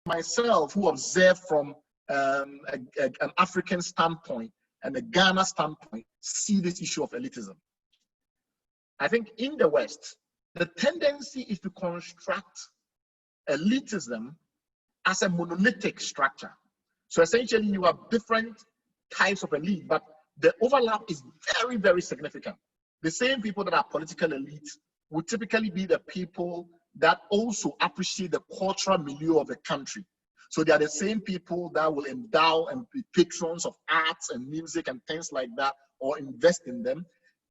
myself, who observe from an African standpoint and a Ghana standpoint, see this issue of elitism. I think in the West, the tendency is to construct elitism as a monolithic structure. So essentially, you have different types of elite, but the overlap is very, very significant. The same people that are political elites would typically be the people that also appreciate the cultural milieu of the country. So they are the same people that will endow and be patrons of arts and music and things like that, or invest in them.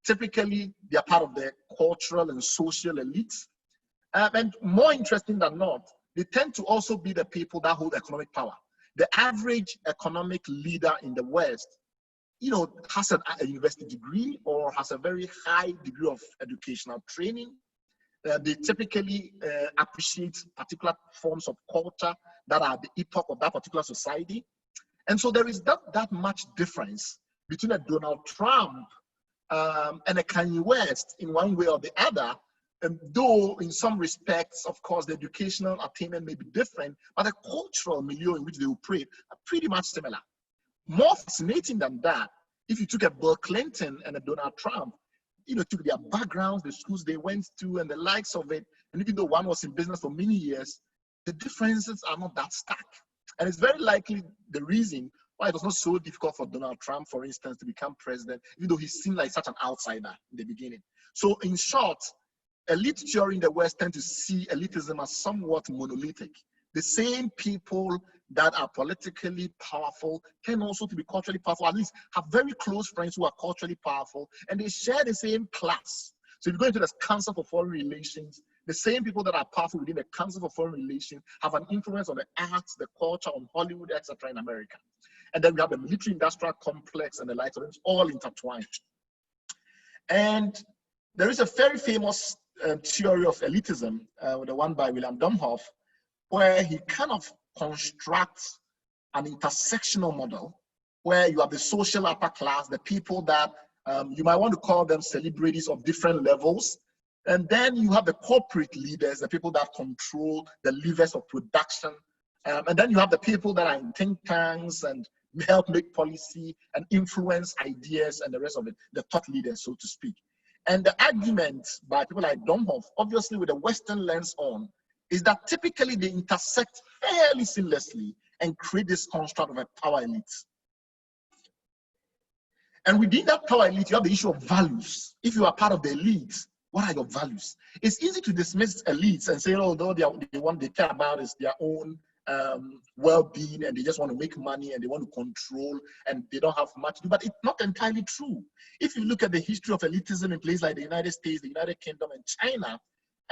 Typically, they are part of the cultural and social elites. And more interesting than not, they tend to also be the people that hold economic power. The average economic leader in the West, you know, has a university degree or has a very high degree of educational training. They typically appreciate particular forms of culture that are the epoch of that particular society. And so there is that much difference between a Donald Trump and a Kanye West in one way or the other. Though in some respects, of course, the educational attainment may be different, but the cultural milieu in which they operate are pretty much similar. More fascinating than that, if you took a Bill Clinton and a Donald Trump, you know, took their backgrounds, the schools they went to, and the likes of it, and even though one was in business for many years, the differences are not that stark. And it's very likely the reason why it was not so difficult for Donald Trump, for instance, to become president, even though he seemed like such an outsider in the beginning. So in short, elite theory in the West tend to see elitism as somewhat monolithic. The same people that are politically powerful tend also to be culturally powerful, at least have very close friends who are culturally powerful, and they share the same class. So if you go into the Council for Foreign Relations, the same people that are powerful within the Council for Foreign Relations have an influence on the arts, the culture, on Hollywood, etc. in America. And then we have the military-industrial complex and the likes of it, all intertwined. And there is a very famous theory of elitism, the one by William Domhoff, where he kind of constructs an intersectional model where you have the social upper class, the people that you might want to call them celebrities of different levels. And then you have the corporate leaders, the people that control the levers of production. And then you have the people that are in think tanks and help make policy and influence ideas and the rest of it, the thought leaders, so to speak. And the argument by people like Domhoff, obviously with a Western lens on, is that typically they intersect fairly seamlessly and create this construct of a power elite. And within that power elite, you have the issue of values. If you are part of the elite, what are your values? It's easy to dismiss elites and say, oh, no, what they care about is their own well-being, and they just want to make money and they want to control and they don't have much to do. But it's not entirely true. If you look at the history of elitism in places like the United States, the United Kingdom, and China,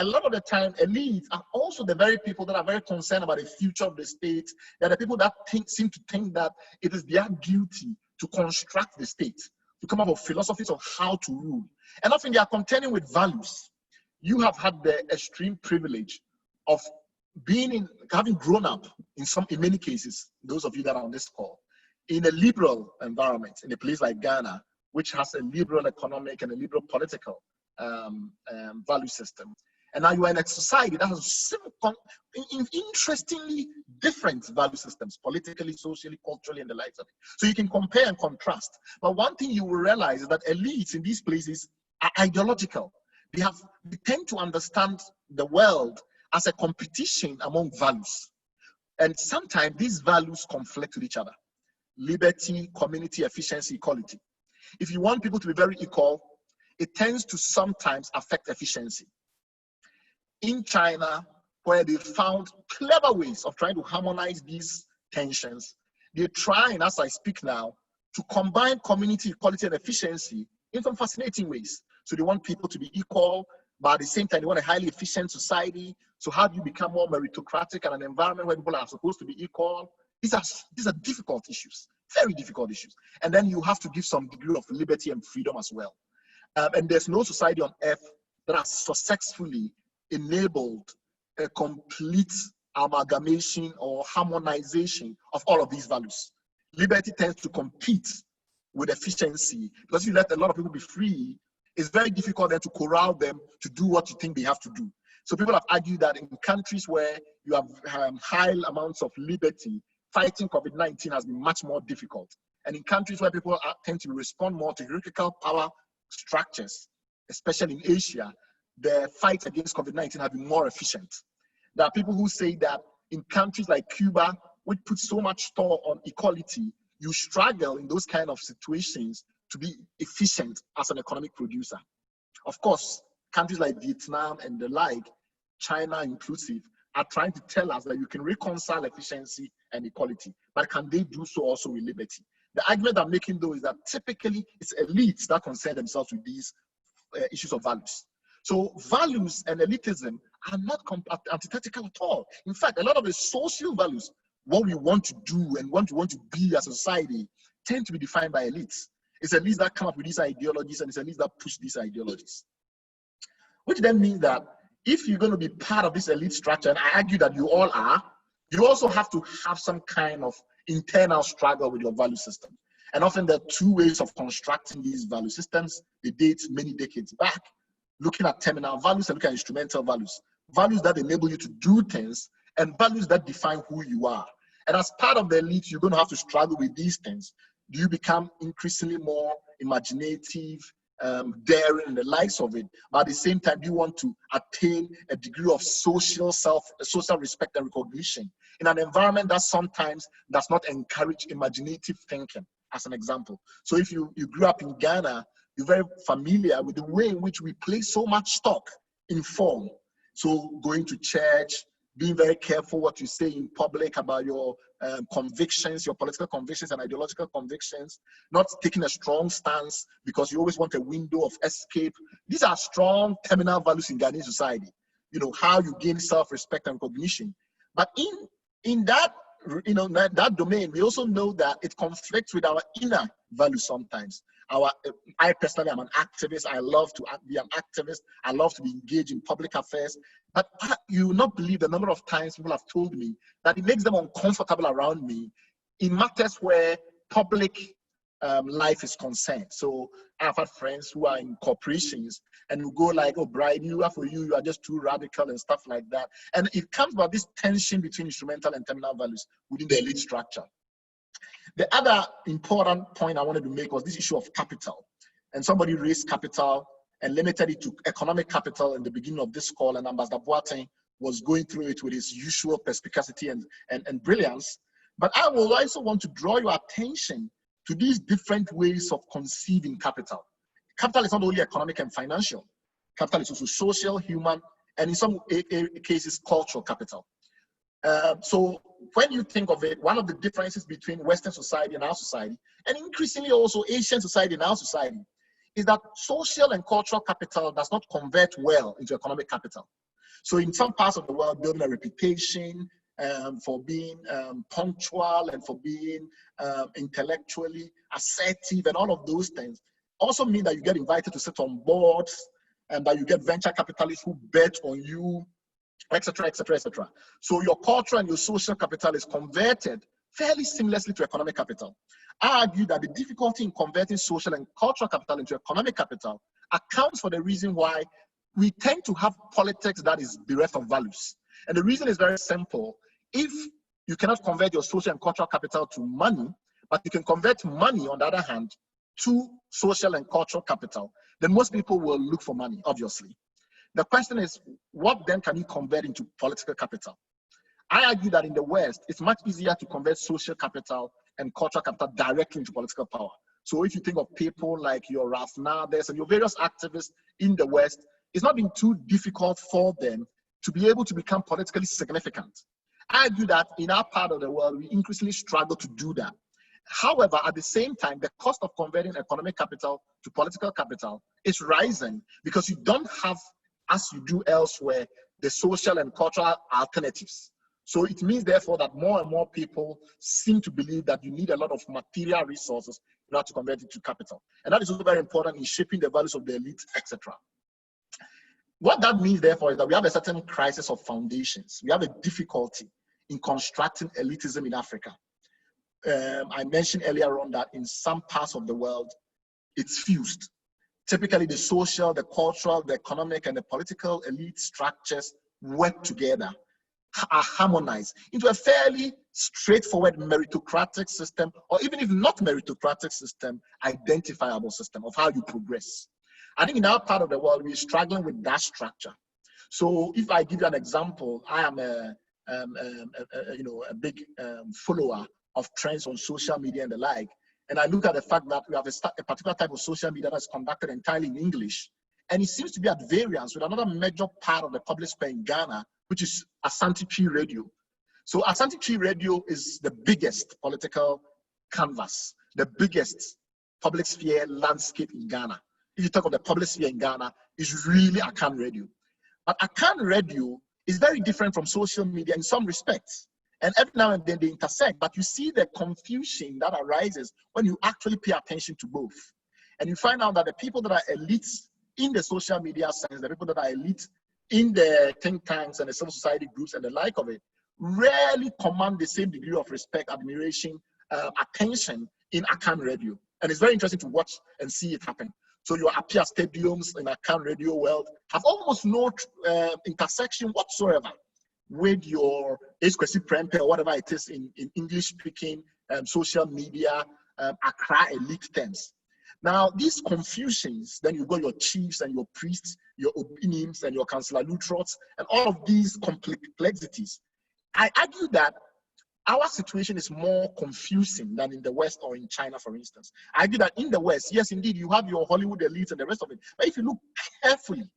a lot of the time, elites are also the very people that are very concerned about the future of the state. They're the people that seem to think that it is their duty to construct the state, to come up with philosophies of how to rule. And often they are contending with values. You have had the extreme privilege of having grown up in many cases, those of you that are on this call, in a liberal environment, in a place like Ghana, which has a liberal economic and a liberal political value system. And now you are in a society that has interestingly different value systems, politically, socially, culturally, and the likes of it. So you can compare and contrast. But one thing you will realize is that elites in these places are ideological. They tend to understand the world as a competition among values. And sometimes these values conflict with each other. Liberty, community, efficiency, equality. If you want people to be very equal, it tends to sometimes affect efficiency. In China, where they found clever ways of trying to harmonize these tensions, they're trying, as I speak now, to combine community, equality, and efficiency in some fascinating ways. So they want people to be equal, but at the same time, they want a highly efficient society. So how do you become more meritocratic and an environment where people are supposed to be equal? These are difficult issues, very difficult issues. And then you have to give some degree of liberty and freedom as well. And there's no society on earth that has successfully enabled a complete amalgamation or harmonization of all of these values. Liberty tends to compete with efficiency, because if you let a lot of people be free, it's very difficult then to corral them to do what you think they have to do. So people have argued that in countries where you have high amounts of liberty, fighting COVID-19 has been much more difficult. And in countries where people tend to respond more to hierarchical power structures, especially in Asia, the fight against COVID-19 has been more efficient. There are people who say that in countries like Cuba, which put so much store on equality, you struggle in those kind of situations to be efficient as an economic producer. Of course, countries like Vietnam and the like, China inclusive, are trying to tell us that you can reconcile efficiency and equality, but can they do so also with liberty? The argument I'm making though is that typically it's elites that concern themselves with these issues of values. So values and elitism are not antithetical at all. In fact, a lot of the social values, what we want to do and what we want to be as a society, tend to be defined by elites. It's elites that come up with these ideologies, and it's elites that push these ideologies. Which then means that if you're going to be part of this elite structure, and I argue that you all are, you also have to have some kind of internal struggle with your value system. And often there are two ways of constructing these value systems. They date many decades back, looking at terminal values and looking at instrumental values. Values that enable you to do things, and values that define who you are. And as part of the elite, you're going to have to struggle with these things. Do you become increasingly more imaginative, daring, and the likes of it? But at the same time, do you want to attain a degree of social respect and recognition in an environment that sometimes does not encourage imaginative thinking, as an example? So if you grew up in Ghana, you're very familiar with the way in which we place so much stock in form. So going to church, being very careful what you say in public about your convictions, your political convictions and ideological convictions, not taking a strong stance because you always want a window of escape. These are strong terminal values in Ghanaian society. You know, how you gain self-respect and recognition. But in that, that domain, we also know that it conflicts with our inner values sometimes. I personally am an activist. I love to be an activist. I love to be engaged in public affairs. But you will not believe the number of times people have told me that it makes them uncomfortable around me in matters where public life is concerned. So I've had friends who are in corporations and who go like, oh, Brian, you are just too radical and stuff like that. And it comes about this tension between instrumental and terminal values within the elite structure. The other important point I wanted to make was this issue of capital. And somebody raised capital and limited it to economic capital in the beginning of this call, and Ambassador Boateng was going through it with his usual perspicacity and brilliance. But I will also want to draw your attention to these different ways of conceiving capital. Capital is not only economic and financial. Capital is also social, human, and in some cases, cultural capital. So when you think of it, one of the differences between Western society and our society, and increasingly also Asian society and our society, is that social and cultural capital does not convert well into economic capital. So in some parts of the world, building a reputation for being punctual and for being intellectually assertive and all of those things also mean that you get invited to sit on boards and that you get venture capitalists who bet on you, etc., etc., etc. So your cultural and your social capital is converted fairly seamlessly to economic capital. I argue that the difficulty in converting social and cultural capital into economic capital accounts for the reason why we tend to have politics that is bereft of values. And the reason is very simple. If you cannot convert your social and cultural capital to money, but you can convert money, on the other hand, to social and cultural capital, then most people will look for money, obviously. The question is, what then can you convert into political capital? I argue that in the West, it's much easier to convert social capital and cultural capital directly into political power. So if you think of people like your Ralph Nathers and your various activists in the West, it's not been too difficult for them to be able to become politically significant. I argue that in our part of the world, we increasingly struggle to do that. However, at the same time, the cost of converting economic capital to political capital is rising because you don't have, as you do elsewhere, the social and cultural alternatives. So it means, therefore, that more and more people seem to believe that you need a lot of material resources in order to convert it to capital. And that is also very important in shaping the values of the elite, etc. What that means, therefore, is that we have a certain crisis of foundations. We have a difficulty in constructing elitism in Africa. I mentioned earlier on that in some parts of the world, it's fused. Typically, the social, the cultural, the economic, and the political elite structures work together, are harmonized into a fairly straightforward meritocratic system, or even if not meritocratic system, identifiable system of how you progress. I think in our part of the world, we're struggling with that structure. So if I give you an example, I am a big follower of trends on social media and the like, and I look at the fact that we have a particular type of social media that's conducted entirely in English, and it seems to be at variance with another major part of the public sphere in Ghana, which is Asante Tree Radio. So Asante Tree Radio is the biggest political canvas, the biggest public sphere landscape in Ghana. If you talk of the public sphere in Ghana, it's really Akan Radio. But Akan Radio is very different from social media in some respects. And every now and then they intersect, but you see the confusion that arises when you actually pay attention to both. And you find out that the people that are elites in the social media sense, the people that are elite in the think tanks and the civil society groups and the like of it, rarely command the same degree of respect, admiration, attention in Akan Radio. And it's very interesting to watch and see it happen. So your Apia stadiums in Akan Radio world have almost no intersection whatsoever with your Esqueci Prempe or whatever it is in English speaking social media, Accra elite terms. Now, these confusions, then you got your chiefs and your priests, your opinions and your councillor Lutrots, and all of these complexities. I argue that our situation is more confusing than in the West or in China, for instance. I argue that in the West, yes, indeed, you have your Hollywood elites and the rest of it. But if you look carefully,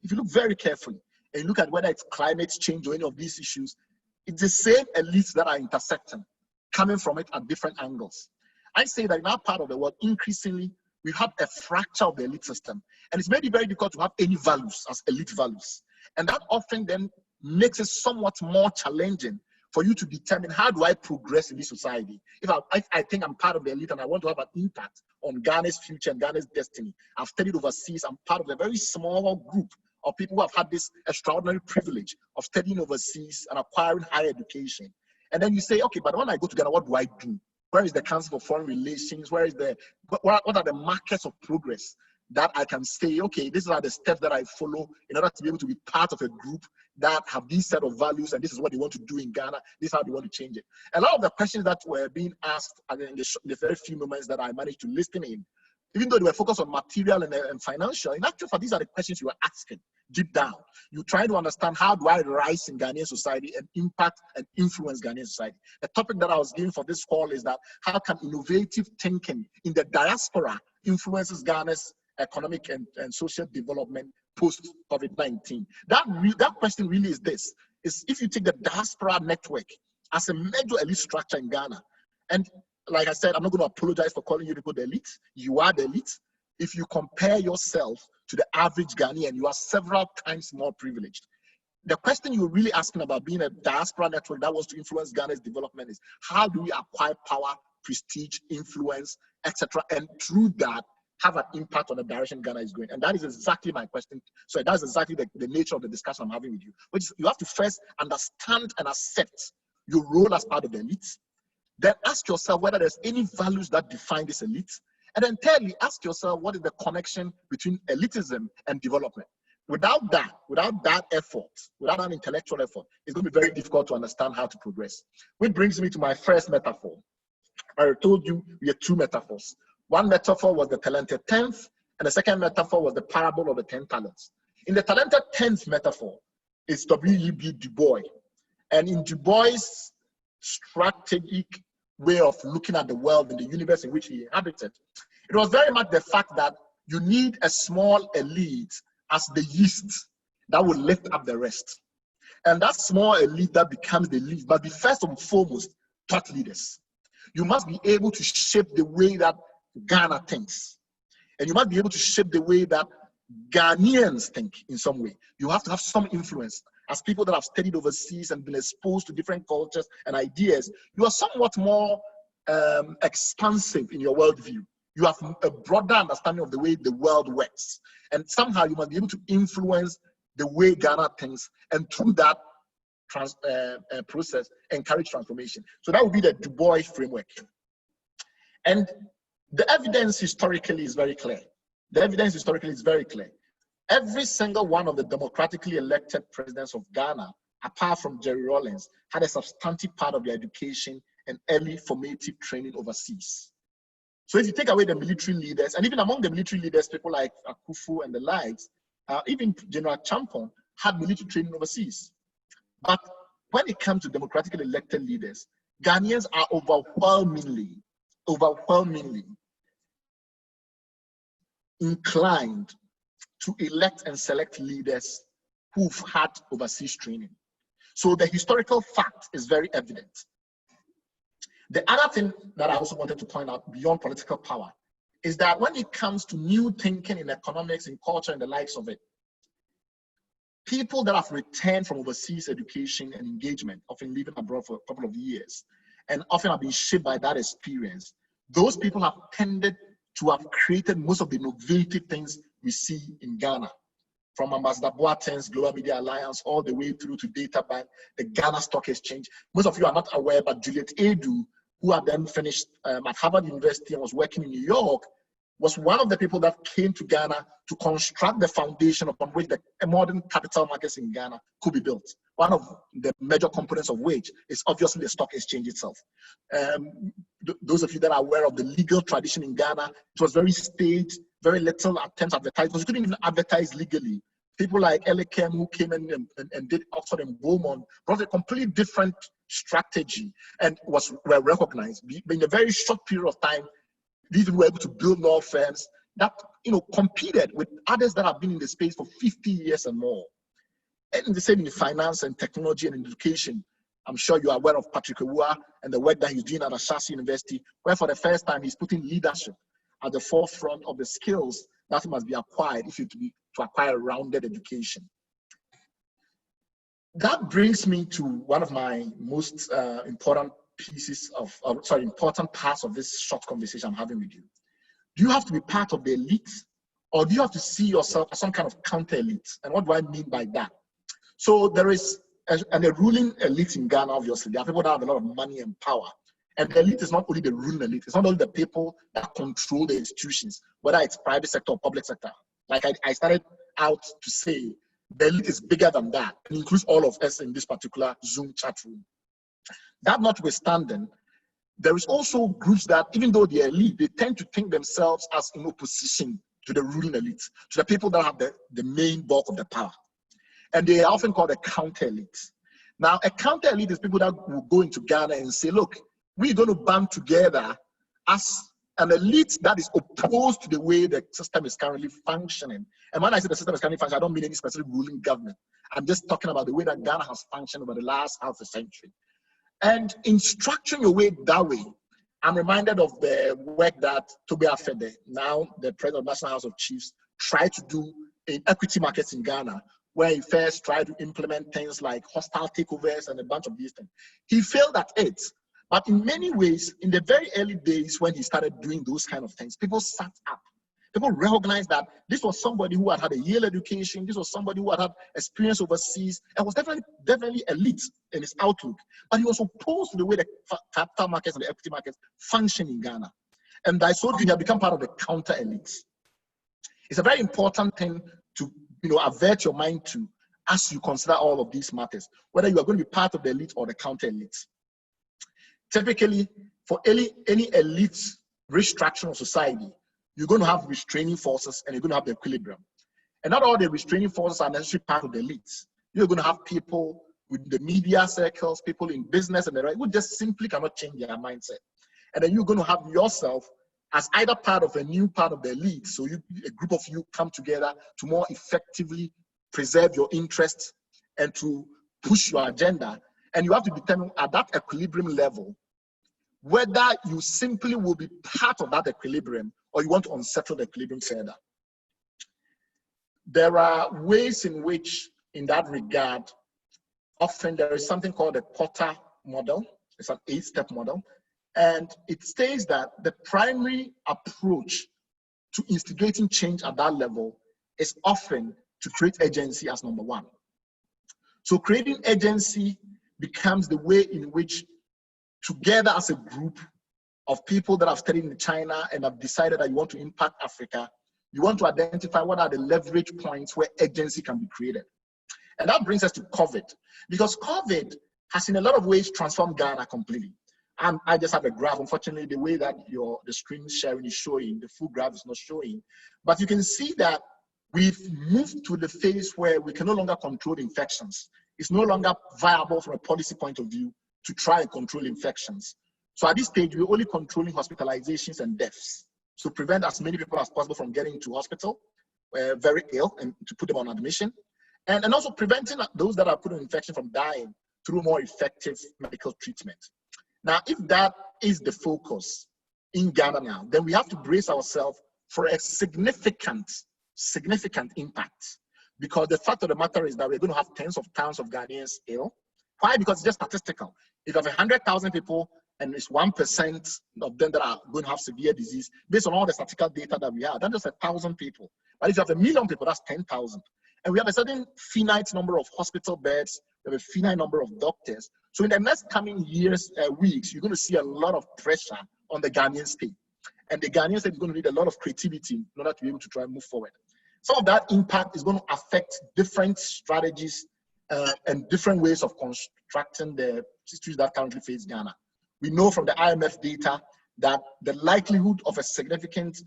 if you look very carefully, and you look at whether it's climate change or any of these issues, it's the same elites that are intersecting, coming from it at different angles. I say that in our part of the world, increasingly, we have a fracture of the elite system. And it's made it very difficult to have any values as elite values. And that often then makes it somewhat more challenging for you to determine, how do I progress in this society? If I think I'm part of the elite and I want to have an impact on Ghana's future and Ghana's destiny, I've studied overseas, I'm part of a very small group of people who have had this extraordinary privilege of studying overseas and acquiring higher education. And then you say, okay, but when I go to Ghana, what do I do? Where is the Council for Foreign Relations? What are the markers of progress that I can say, okay, these are the steps that I follow in order to be able to be part of a group that have these set of values, and this is what they want to do in Ghana, this is how they want to change it. A lot of the questions that were being asked in the very few moments that I managed to listen in, even though they were focused on material and financial, in actual fact, these are the questions you are asking deep down. You try to understand, how do I rise in Ghanaian society and impact and influence Ghanaian society? The topic that I was giving for this call is that, how can innovative thinking in the diaspora influences Ghana's economic and social development post-COVID-19? That question really is this, is if you take the diaspora network as a major elite structure in Ghana, and like I said, I'm not going to apologize for calling you people the elite. You are the elite. If you compare yourself to the average Ghanaian, you are several times more privileged. The question you're really asking about being a diaspora network that wants to influence Ghana's development is, how do we acquire power, prestige, influence, etc., and through that have an impact on the direction Ghana is going? And that is exactly my question. So that's exactly the nature of the discussion I'm having with you, which is, you have to first understand and accept your role as part of the elite. Then ask yourself whether there's any values that define this elite. And then thirdly, ask yourself, what is the connection between elitism and development? Without that effort, without an intellectual effort, it's going to be very difficult to understand how to progress. Which brings me to my first metaphor. I told you we had two metaphors. One metaphor was the talented tenth, and the second metaphor was the parable of the 10 talents. In the talented tenth metaphor, it's W.E.B. Du Bois. And in Du Bois' strategic way of looking at the world and the universe in which he inhabited, it was very much the fact that you need a small elite as the yeast that will lift up the rest. And that small elite that becomes the elite must be first and foremost thought leaders. You must be able to shape the way that Ghana thinks. And you must be able to shape the way that Ghanaians think in some way. You have to have some influence. As people that have studied overseas and been exposed to different cultures and ideas, you are somewhat more expansive in your worldview. You have a broader understanding of the way the world works. And somehow you must be able to influence the way Ghana thinks, and through that process, encourage transformation. So that would be the Du Bois framework. And the evidence historically is very clear. The evidence historically is very clear. Every single one of the democratically elected presidents of Ghana, apart from Jerry Rawlings, had a substantive part of their education and early formative training overseas. So if you take away the military leaders, and even among the military leaders, people like Akufu and the likes, even General Champon had military training overseas. But when it comes to democratically elected leaders, Ghanaians are overwhelmingly inclined to elect and select leaders who've had overseas training. So the historical fact is very evident. The other thing that I also wanted to point out beyond political power is that when it comes to new thinking in economics, in culture, and the likes of it, people that have returned from overseas education and engagement, often living abroad for a couple of years, and often have been shaped by that experience, those people have tended to have created most of the innovative things we see in Ghana. From Ambassador Boateng's Global Media Alliance all the way through to Data Bank, the Ghana Stock Exchange. Most of you are not aware, but Juliet Edu, who had then finished at Harvard University and was working in New York, was one of the people that came to Ghana to construct the foundation upon which the modern capital markets in Ghana could be built. One of the major components of which is obviously the stock exchange itself. Those of you that are aware of the legal tradition in Ghana, it was very staged, very little attempts at advertising, because you couldn't even advertise legally. People like Elekem, who came in and did Oxford and Beaumont, brought a completely different strategy and were recognized. But in a very short period of time, these people were able to build law firms that competed with others that have been in the space for 50 years and more. And the same in finance and technology and education. I'm sure you are aware of Patrick Ewua and the work that he's doing at Ashasi University, where for the first time he's putting leadership at the forefront of the skills that must be acquired if you to acquire a rounded education. That brings me to one of my most important parts of this short conversation I'm having with you. Do you have to be part of the elite, or do you have to see yourself as some kind of counter elite? And what do I mean by that? So there is a ruling elite in Ghana, obviously. There are people that have a lot of money and power. And the elite is not only the ruling elite, it's not only the people that control the institutions, whether it's private sector or public sector. Like I started out to say, the elite is bigger than that. It includes all of us in this particular Zoom chat room. That notwithstanding, there is also groups that, even though they're elite, they tend to think themselves as in opposition to the ruling elite, to the people that have the main bulk of the power. And they are often called a counter elite. Now, a counter elite is people that will go into Ghana and say, look, we're going to band together as an elite that is opposed to the way the system is currently functioning. And when I say the system is currently functioning, I don't mean any specific ruling government. I'm just talking about the way that Ghana has functioned over the last half a century. And in structuring your way that way, I'm reminded of the work that Toby Afede, now the president of the National House of Chiefs, tried to do in equity markets in Ghana, where he first tried to implement things like hostile takeovers and a bunch of these things. He failed at it. But in many ways, in the very early days when he started doing those kind of things, people sat up. People recognized that this was somebody who had had a Yale education, this was somebody who had had experience overseas, and was definitely elite in his outlook. But he was opposed to the way the capital markets and the equity markets function in Ghana. And by so doing, he had become part of the counter elites. It's a very important thing to avert your mind to as you consider all of these matters, whether you are going to be part of the elite or the counter elites. Typically, for any elite restructuring of society, you're going to have restraining forces and you're going to have the equilibrium. And not all the restraining forces are necessarily part of the elites. You're going to have people with the media circles, people in business and the right, who just simply cannot change their mindset. And then you're going to have yourself as either part of a new part of the elite, so a group of you come together to more effectively preserve your interests and to push your agenda. And you have to determine at that equilibrium level whether you simply will be part of that equilibrium or you want to unsettle the equilibrium further. There are ways in which, in that regard, often there is something called a Porter model. It's an 8-step model. And it states that the primary approach to instigating change at that level is often to create agency as number one. So creating agency becomes the way in which, together as a group of people that have studied in China and have decided that you want to impact Africa, You want to identify what are the leverage points where agency can be created. And that brings us to COVID, because COVID has in a lot of ways transformed Ghana completely. And I just have a graph. Unfortunately, the way that the screen sharing is showing, the full graph is not showing. But you can see that we've moved to the phase where we can no longer control infections. It's no longer viable from a policy point of view to try and control infections. So at this stage, we're only controlling hospitalizations and deaths. So prevent as many people as possible from getting into hospital, very ill, and to put them on admission. And also preventing those that are put in infection from dying through more effective medical treatment. Now, if that is the focus in Ghana now, then we have to brace ourselves for a significant impact. Because the fact of the matter is that we're going to have tens of thousands of Ghanaians ill. Why? Because it's just statistical. If you have 100,000 people and it's 1% of them that are going to have severe disease, based on all the statistical data that we have, that's just 1,000 people. But if you have 1 million people, that's 10,000. And we have a certain finite number of hospital beds, we have a finite number of doctors. So in the next coming years, weeks, you're going to see a lot of pressure on the Ghanaian state. And the Ghanaian state is going to need a lot of creativity in order to be able to try and move forward. Some of that impact is going to affect different strategies and different ways of constructing the situations that currently face Ghana. We know from the IMF data that the likelihood of a significant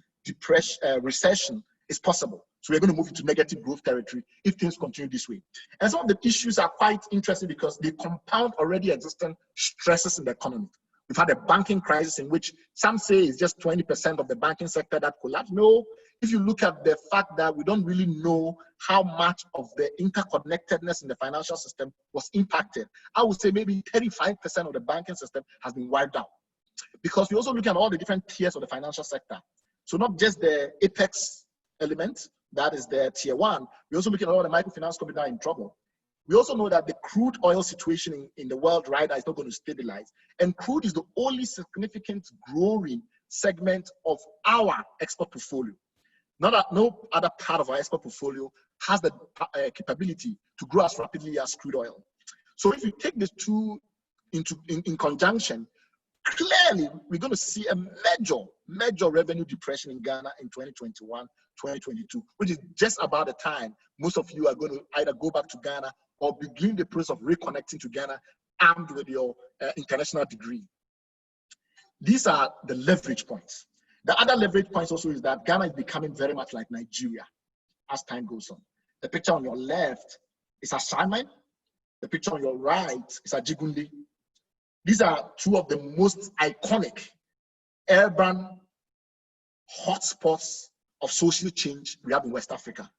recession is possible. So we're going to move into negative growth territory if things continue this way. And some of the issues are quite interesting because they compound already existing stresses in the economy. We've had a banking crisis in which some say it's just 20% of the banking sector that collapsed. No, if you look at the fact that we don't really know how much of the interconnectedness in the financial system was impacted, I would say maybe 35% of the banking system has been wiped out. Because we also look at all the different tiers of the financial sector. So not just the apex element, that is the tier one, we also look at all the microfinance companies that are in trouble. We also know that the crude oil situation in the world right now is not going to stabilize. And crude is the only significant growing segment of our export portfolio. No other part of our export portfolio has the capability to grow as rapidly as crude oil. So if you take these two in conjunction, clearly we're going to see a major revenue depression in Ghana in 2021, 2022, which is just about the time most of you are going to either go back to Ghana or begin the process of reconnecting to Ghana armed with your international degree. These are the leverage points. The other leverage points also is that Ghana is becoming very much like Nigeria as time goes on. The picture on your left is Assignment. The picture on your right is Ajigundi. These are two of the most iconic urban hotspots of social change we have in West Africa.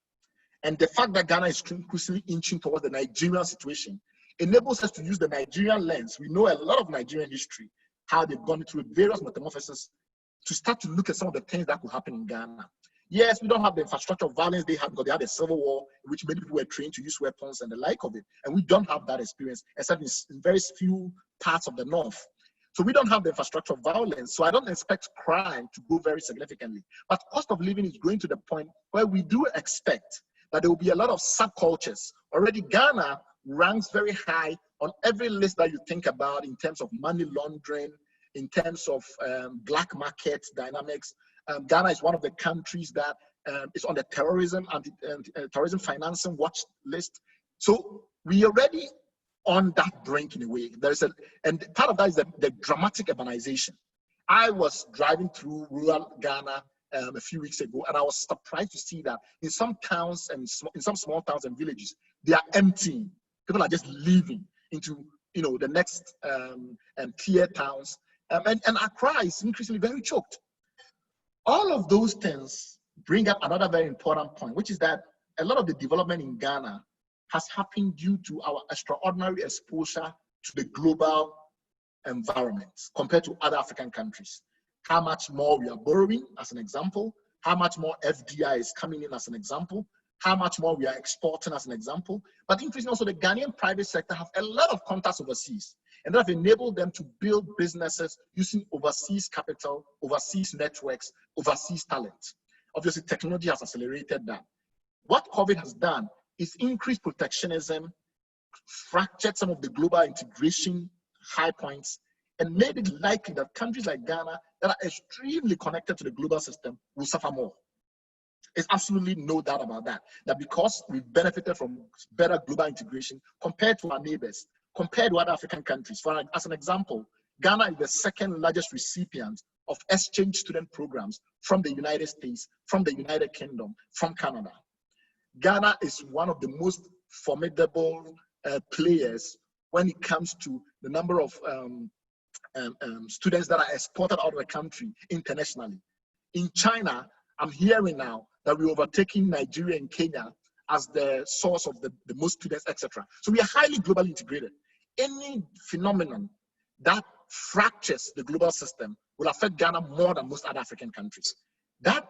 And the fact that Ghana is increasingly inching towards the Nigerian situation enables us to use the Nigerian lens. We know a lot of Nigerian history, how they've gone through various metamorphoses to start to look at some of the things that could happen in Ghana. Yes, we don't have the infrastructure of violence they had because they had a civil war in which many people were trained to use weapons and the like of it. And we don't have that experience, except in very few parts of the north. So we don't have the infrastructure of violence. So I don't expect crime to go very significantly. But cost of living is going to the point where we do expect that there will be a lot of subcultures. Already Ghana ranks very high on every list that you think about in terms of money laundering, in terms of black market dynamics. Ghana is one of the countries that is on the terrorism and terrorism financing watch list. So we are already on that brink in a way. And part of that is the dramatic urbanization. I was driving through rural Ghana a few weeks ago, and I was surprised to see that in some towns and in some small towns and villages, they are emptying. People are just leaving into the next tier towns, and Accra is increasingly very choked. All of those things bring up another very important point, which is that a lot of the development in Ghana has happened due to our extraordinary exposure to the global environment compared to other African countries. How much more we are borrowing, as an example, how much more FDI is coming in, as an example, how much more we are exporting, as an example. But increasingly also the Ghanaian private sector have a lot of contacts overseas, and that have enabled them to build businesses using overseas capital, overseas networks, overseas talent. Obviously, technology has accelerated that. What COVID has done is increased protectionism, fractured some of the global integration high points, and made it likely that countries like Ghana that are extremely connected to the global system will suffer more. There's absolutely no doubt about that. That because we've benefited from better global integration compared to our neighbors, compared to other African countries. As an example, Ghana is the second largest recipient of exchange student programs from the United States, from the United Kingdom, from Canada. Ghana is one of the most formidable players when it comes to the number of students that are exported out of the country internationally. In China, I'm hearing now that we're overtaking Nigeria and Kenya as the source of the most students, etc. So we are highly globally integrated. Any phenomenon that fractures the global system will affect Ghana more than most other African countries. That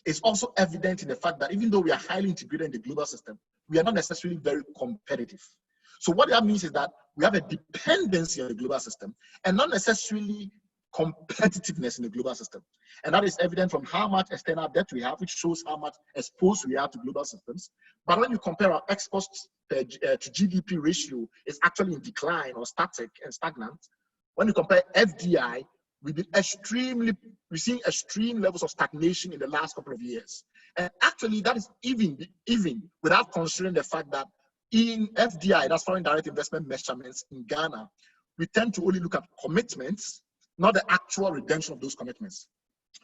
is also evident in the fact that even though we are highly integrated in the global system, we are not necessarily very competitive. So what that means is that we have a dependency on the global system and not necessarily competitiveness in the global system. And that is evident from how much external debt we have, which shows how much exposed we are to global systems. But when you compare our exports to GDP ratio, it's actually in decline or static and stagnant. When you compare FDI, we've seen extreme levels of stagnation in the last couple of years. And actually that is even without considering the fact that in FDI, that's foreign direct investment measurements in Ghana, we tend to only look at commitments, not the actual redemption of those commitments.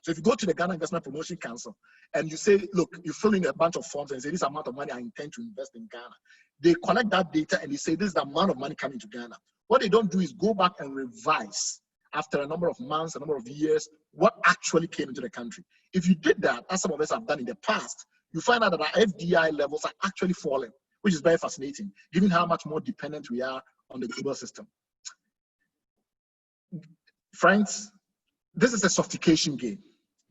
So if you go to the Ghana Investment Promotion Council and you say, look, you fill in a bunch of forms and say, this amount of money I intend to invest in Ghana. They collect that data and they say, this is the amount of money coming to Ghana. What they don't do is go back and revise after a number of months, a number of years, what actually came into the country. If you did that, as some of us have done in the past, you find out that our FDI levels are actually falling, which is very fascinating, given how much more dependent we are on the global system. Friends, this is a sophistication game.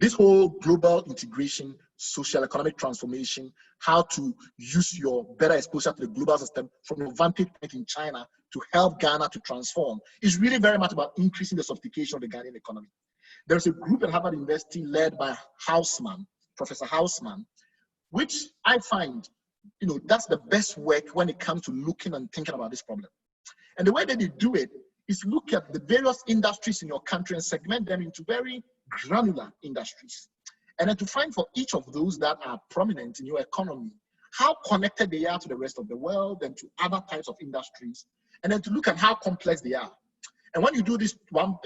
This whole global integration, social economic transformation, how to use your better exposure to the global system from your vantage point in China to help Ghana to transform is really very much about increasing the sophistication of the Ghanaian economy. There's a group at Harvard University led by Hausman, Professor Hausman, which I find, that's the best work when it comes to looking and thinking about this problem. And the way that they do it is look at the various industries in your country and segment them into very granular industries. And then to find for each of those that are prominent in your economy, how connected they are to the rest of the world and to other types of industries, and then to look at how complex they are. And when you do this one,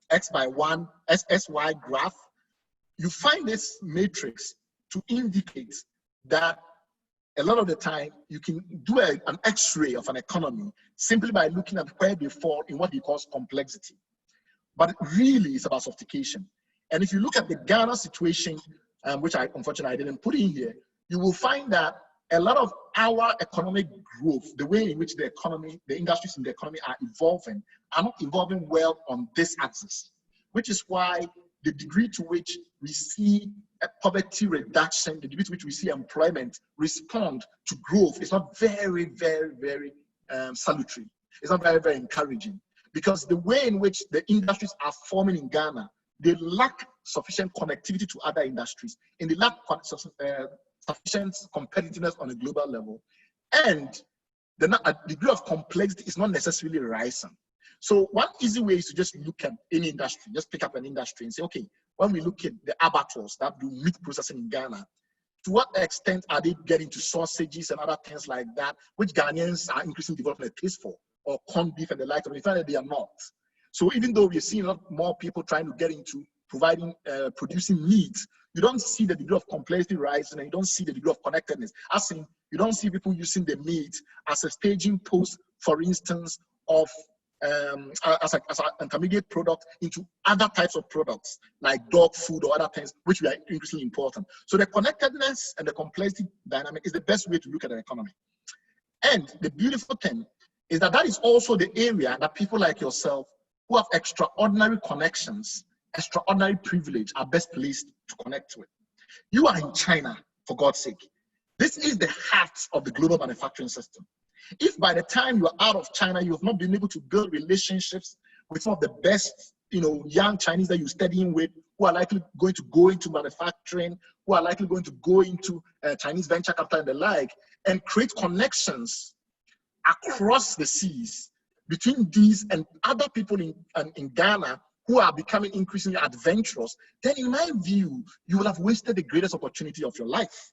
X by one, SSY graph, you find this matrix to indicate that a lot of the time you can do an X-ray of an economy simply by looking at where they fall in what he calls complexity. But really it's about sophistication. And if you look at the Ghana situation, which unfortunately I didn't put in here, you will find that a lot of our economic growth, the way in which the economy, the industries in the economy are not evolving well on this axis, which is why the degree to which we see a poverty reduction, the degree to which we see employment respond to growth is not very, very, very salutary. It's not very, very encouraging, because the way in which the industries are forming in Ghana, they lack sufficient connectivity to other industries, and they lack sufficient competitiveness on a global level, and the degree of complexity is not necessarily rising. So one easy way is to just look at any industry, just pick up an industry and say, okay, when we look at the abattoirs that do meat processing in Ghana, to what extent are they getting to sausages and other things like that, which Ghanaians are increasingly developing a taste for, or corned beef and the like, we find that they are not. So even though we're seeing a lot more people trying to get into producing meat, you don't see the degree of complexity rising, and you don't see the degree of connectedness. As in, you don't see people using the meat as a staging post, for instance, of as an intermediate product into other types of products like dog food or other things, which are increasingly important. So the connectedness and the complexity dynamic is the best way to look at the economy. And the beautiful thing is that that is also the area that people like yourself who have extraordinary connections, extraordinary privilege, are best placed to connect with. You are in China, for God's sake. This is the heart of the global manufacturing system. If by the time you are out of China, you have not been able to build relationships with some of the best, young Chinese that you're studying with, who are likely going to go into manufacturing, who are likely going to go into Chinese venture capital and the like, and create connections across the seas between these and other people in Ghana who are becoming increasingly adventurous, then in my view, you will have wasted the greatest opportunity of your life.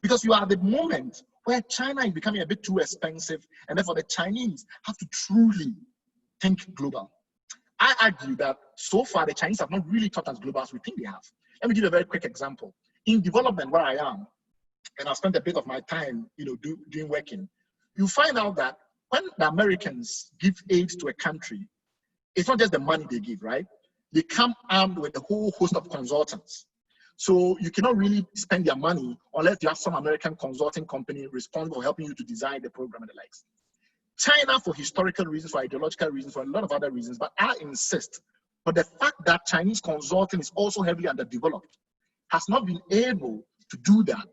Because you are at the moment where China is becoming a bit too expensive, and therefore the Chinese have to truly think global. I argue that so far the Chinese have not really thought as global as we think they have. Let me give you a very quick example. In development, where I am, and I've spent a bit of my time, doing working, you find out that when the Americans give aid to a country, it's not just the money they give, right? They come armed with a whole host of consultants. So you cannot really spend your money unless you have some American consulting company responsible for helping you to design the program and the likes. China, for historical reasons, for ideological reasons, for a lot of other reasons, but I insist, but the fact that Chinese consulting is also heavily underdeveloped has not been able to do that.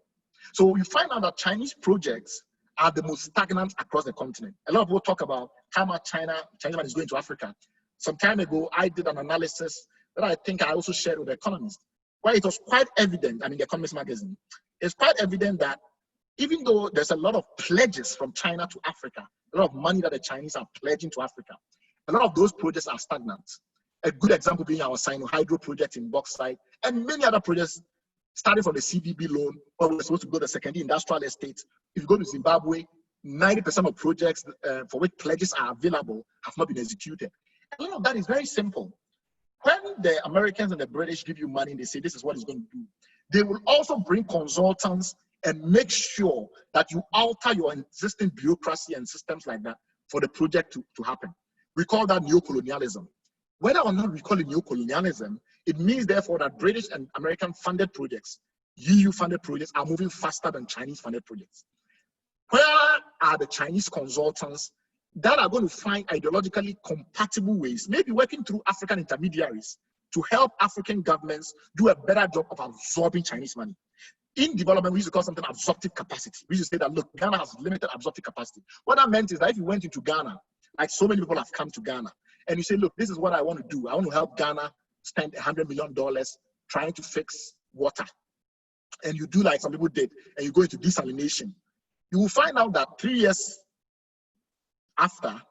So you find out that Chinese projects are the most stagnant across the continent. A lot of people talk about how much Chinese money is going to Africa. Some time ago, I did an analysis that I think I also shared with the Economist, where it was quite evident, and in the Economist magazine, it's quite evident that even though there's a lot of pledges from China to Africa, a lot of money that the Chinese are pledging to Africa, a lot of those projects are stagnant. A good example being our Sino-Hydro project in bauxite, and many other projects starting from the CDB loan, where we're supposed to build a secondary industrial estate. If you go to Zimbabwe, 90% of projects for which pledges are available have not been executed. A lot of that is very simple. When the Americans and the British give you money, they say this is what it's going to do. They will also bring consultants and make sure that you alter your existing bureaucracy and systems like that for the project to happen. We call that neocolonialism. Whether or not we call it neocolonialism, it means therefore that British and American funded projects, EU funded projects, are moving faster than Chinese funded projects. Where are the Chinese consultants that are going to find ideologically compatible ways, maybe working through African intermediaries, to help African governments do a better job of absorbing Chinese money? In development, we used to call something absorptive capacity. We used to say that, look, Ghana has limited absorptive capacity. What that meant is that if you went into Ghana, like so many people have come to Ghana, and you say, look, this is what I want to do. I want to help Ghana spend $100 million trying to fix water. And you do like some people did, and you go into desalination. You will find out that 3 years after,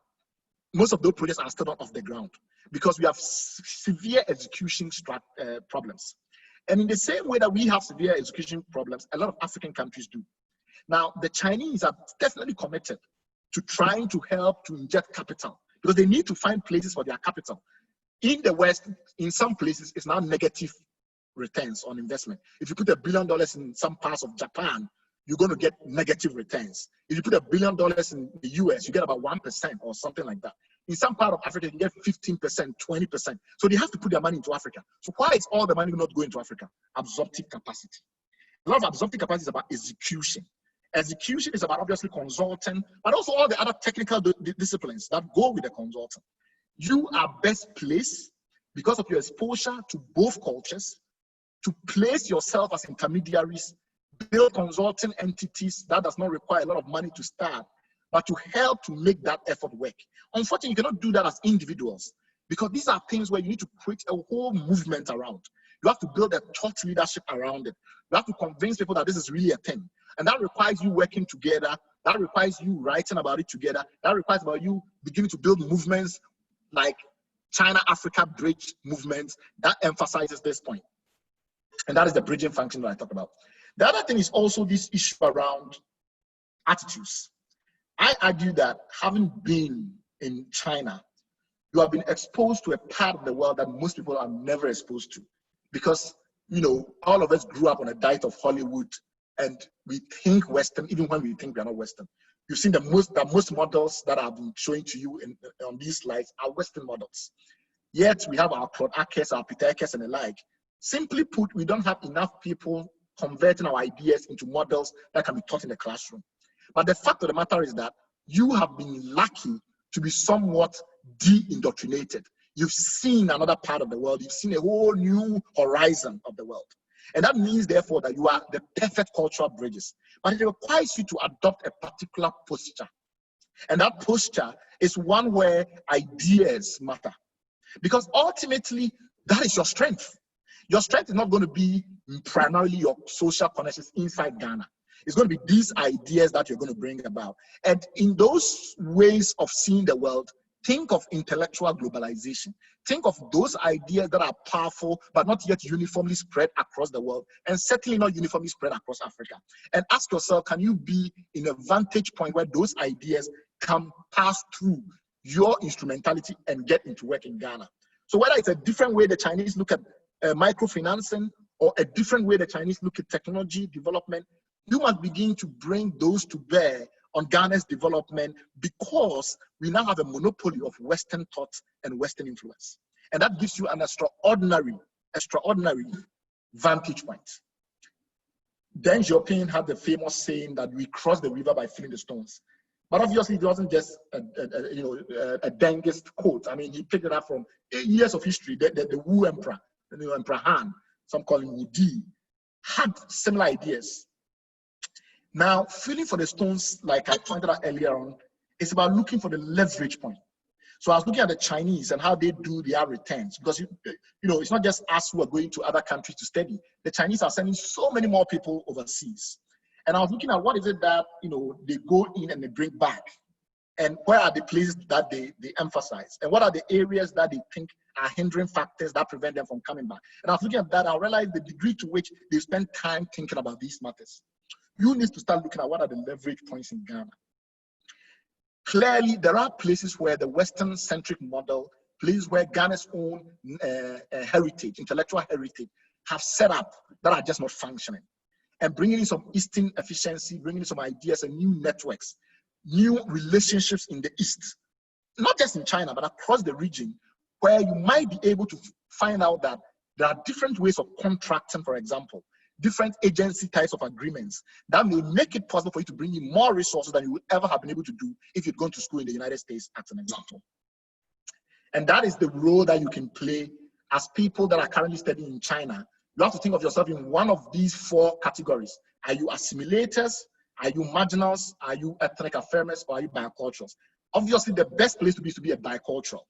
most of those projects are still not off the ground because we have severe execution problems. And in the same way that we have severe execution problems, a lot of African countries do. Now, the Chinese are definitely committed to trying to help to inject capital because they need to find places for their capital. In the West, in some places, it's now negative returns on investment. If you put $1 billion in some parts of Japan, you're going to get negative returns. If you put $1 billion in the US, you get about 1% or something like that. In some part of Africa, you get 15%, 20%. So they have to put their money into Africa. So why is all the money not going to Africa? Absorptive capacity. A lot of absorptive capacity is about execution. Execution is about obviously consulting, but also all the other technical disciplines that go with the consultant. You are best placed because of your exposure to both cultures to place yourself as intermediaries, build consulting entities that does not require a lot of money to start, but to help to make that effort work. Unfortunately, you cannot do that as individuals because these are things where you need to create a whole movement around. You have to build a thought leadership around it. You have to convince people that this is really a thing. And that requires you working together. That requires you writing about it together. That requires about you beginning to build movements like China-Africa bridge movements that emphasizes this point. And that is the bridging function that I talked about. The other thing is also this issue around attitudes. I argue that having been in China, you have been exposed to a part of the world that most people are never exposed to. Because, you know, all of us grew up on a diet of Hollywood and we think Western, even when we think we are not Western. You've seen the most models that I've been showing to you on these slides are Western models. Yet we have our Claude Akers, our Peter Akers and the like. Simply put, we don't have enough people converting our ideas into models that can be taught in the classroom. But the fact of the matter is that you have been lucky to be somewhat de-indoctrinated. You've seen another part of the world. You've seen a whole new horizon of the world. And that means, therefore, that you are the perfect cultural bridges. But it requires you to adopt a particular posture. And that posture is one where ideas matter. Because ultimately, that is your strength. Your strength is not going to be primarily your social connections inside Ghana. It's going to be these ideas that you're going to bring about. And in those ways of seeing the world, think of intellectual globalization. Think of those ideas that are powerful, but not yet uniformly spread across the world, and certainly not uniformly spread across Africa. And ask yourself, can you be in a vantage point where those ideas can pass through your instrumentality and get into work in Ghana? So whether it's a different way the Chinese look at microfinancing, or a different way the Chinese look at technology development, you must begin to bring those to bear on Ghana's development, because we now have a monopoly of Western thought and Western influence. And that gives you an extraordinary vantage point. Deng Xiaoping had the famous saying that we cross the river by filling the stones. But obviously it wasn't just a Dengist quote. I mean, he picked it up from years of history. The Wu Emperor, the new Emperor Han, some call him Wu Di, had similar ideas. Now, feeling for the stones, like I pointed out earlier on, is about looking for the leverage point. So I was looking at the Chinese and how they do their returns, because it's not just us who are going to other countries to study. The Chinese are sending so many more people overseas. And I was looking at what is it that they go in and they bring back, and where are the places that they emphasize, and what are the areas that they think are hindering factors that prevent them from coming back. And I was looking at that, I realized the degree to which they spend time thinking about these matters. You need to start looking at what are the leverage points in Ghana. Clearly, there are places where the Western-centric model, places where Ghana's own heritage, intellectual heritage, have set up that are just not functioning. And bringing in some Eastern efficiency, bringing in some ideas and new networks, new relationships in the East, not just in China, but across the region, where you might be able to find out that there are different ways of contracting, for example, different agency types of agreements that may make it possible for you to bring in more resources than you would ever have been able to do if you'd gone to school in the United States, as an example. And that is the role that you can play as people that are currently studying in China. You have to think of yourself in one of these four categories. Are you assimilators? Are you marginals? Are you ethnic affirmers? Or are you biculturals? Obviously, the best place to be is to be a bicultural,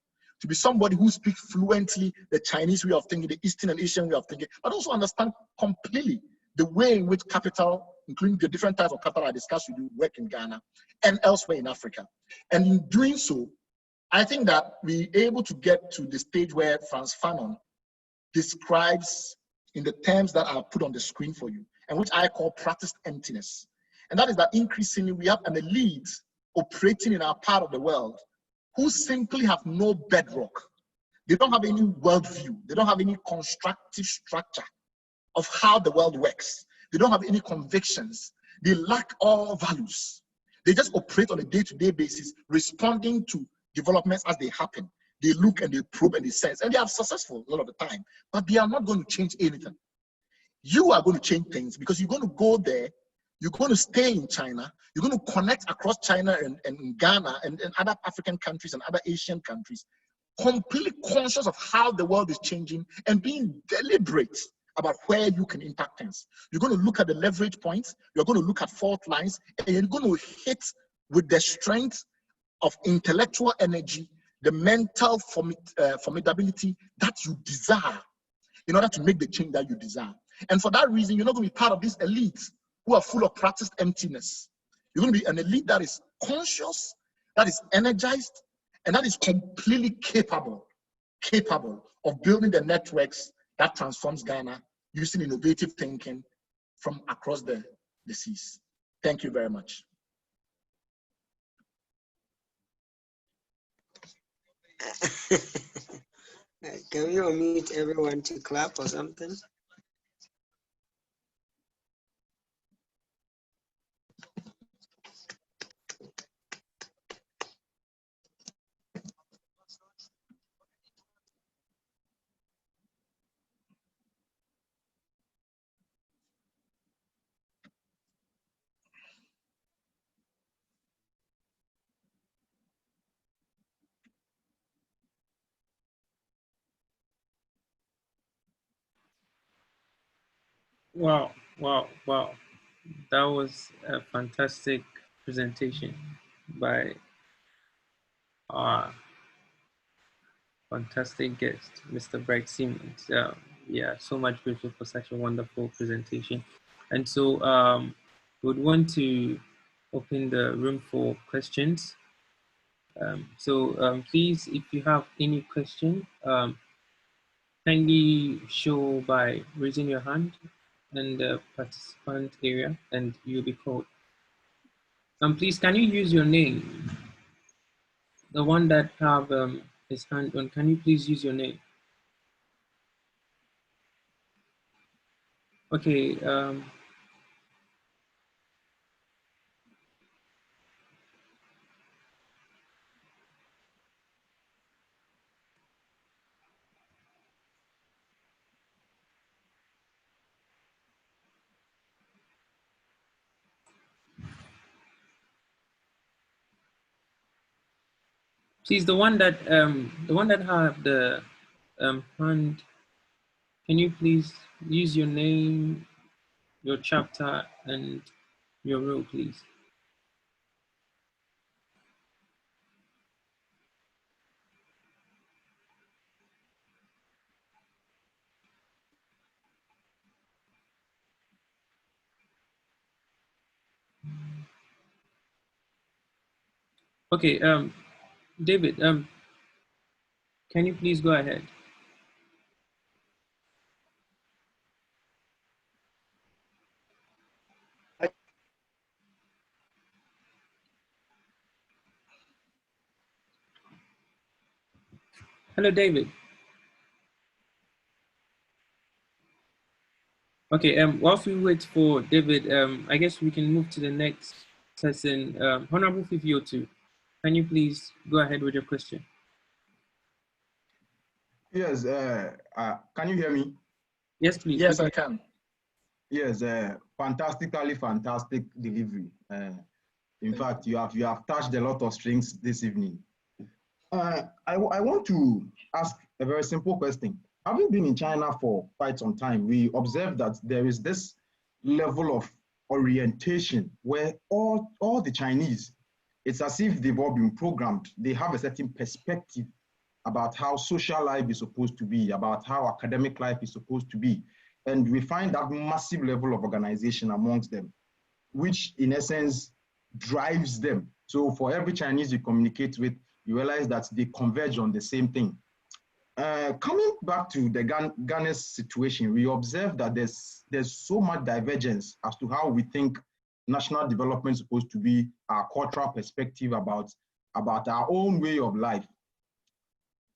to be somebody who speaks fluently the Chinese way of thinking, the Eastern and Asian way of thinking, but also understand completely the way in which capital, including the different types of capital I discussed with you, work in Ghana and elsewhere in Africa. And in doing so, I think that we're able to get to the stage where Frantz Fanon describes in the terms that are put on the screen for you, and which I call practiced emptiness. And that is that increasingly we have an elite operating in our part of the world who simply have no bedrock. They don't have any worldview. They don't have any constructive structure of how the world works. They don't have any convictions. They lack all values. They just operate on a day-to-day basis, responding to developments as they happen. They look and they probe and they sense, and they are successful a lot of the time, but they are not going to change anything. You are going to change things because you're going to go there, you're going to stay in China, you're going to connect across China and Ghana and other African countries and other Asian countries, completely conscious of how the world is changing and being deliberate about where you can impact things. You're going to look at the leverage points, you're going to look at fault lines, and you're going to hit with the strength of intellectual energy, the mental formidability that you desire in order to make the change that you desire. And for that reason, you're not going to be part of this elite who are full of practiced emptiness. You're going to be an elite that is conscious, that is energized, and that is completely capable of building the networks that transforms Ghana using innovative thinking from across the seas. Thank you very much. Can you unmute everyone to clap or something? Wow, wow, wow. That was a fantastic presentation by our fantastic guest, Mr. Bright Simmons. Yeah, so much grateful for such a wonderful presentation. And so would want to open the room for questions. Please, if you have any question, kindly show by raising your hand in the participant area and you'll be called. Please, can you use your name? The one that have his hand on, can you please use your name? Okay. Please, the one that have the hand, can you please use your name, your chapter, and your role, please? Okay, David, can you please go ahead? Hello, David. Okay, whilst we wait for David, I guess we can move to the next person. Honorable Fifiotu, can you please go ahead with your question? Yes, can you hear me? Yes, please. Yes, I can. Yes, fantastically fantastic delivery. In fact, you have touched a lot of strings this evening. I want to ask a very simple question. Having been in China for quite some time, we observe that there is this level of orientation where all the Chinese, it's as if they've all been programmed. They have a certain perspective about how social life is supposed to be, about how academic life is supposed to be. And we find that massive level of organization amongst them, which in essence drives them. So for every Chinese you communicate with, you realize that they converge on the same thing. Coming back to the Ghana's situation, we observe that there's so much divergence as to how we think national development is supposed to be, our cultural perspective about our own way of life.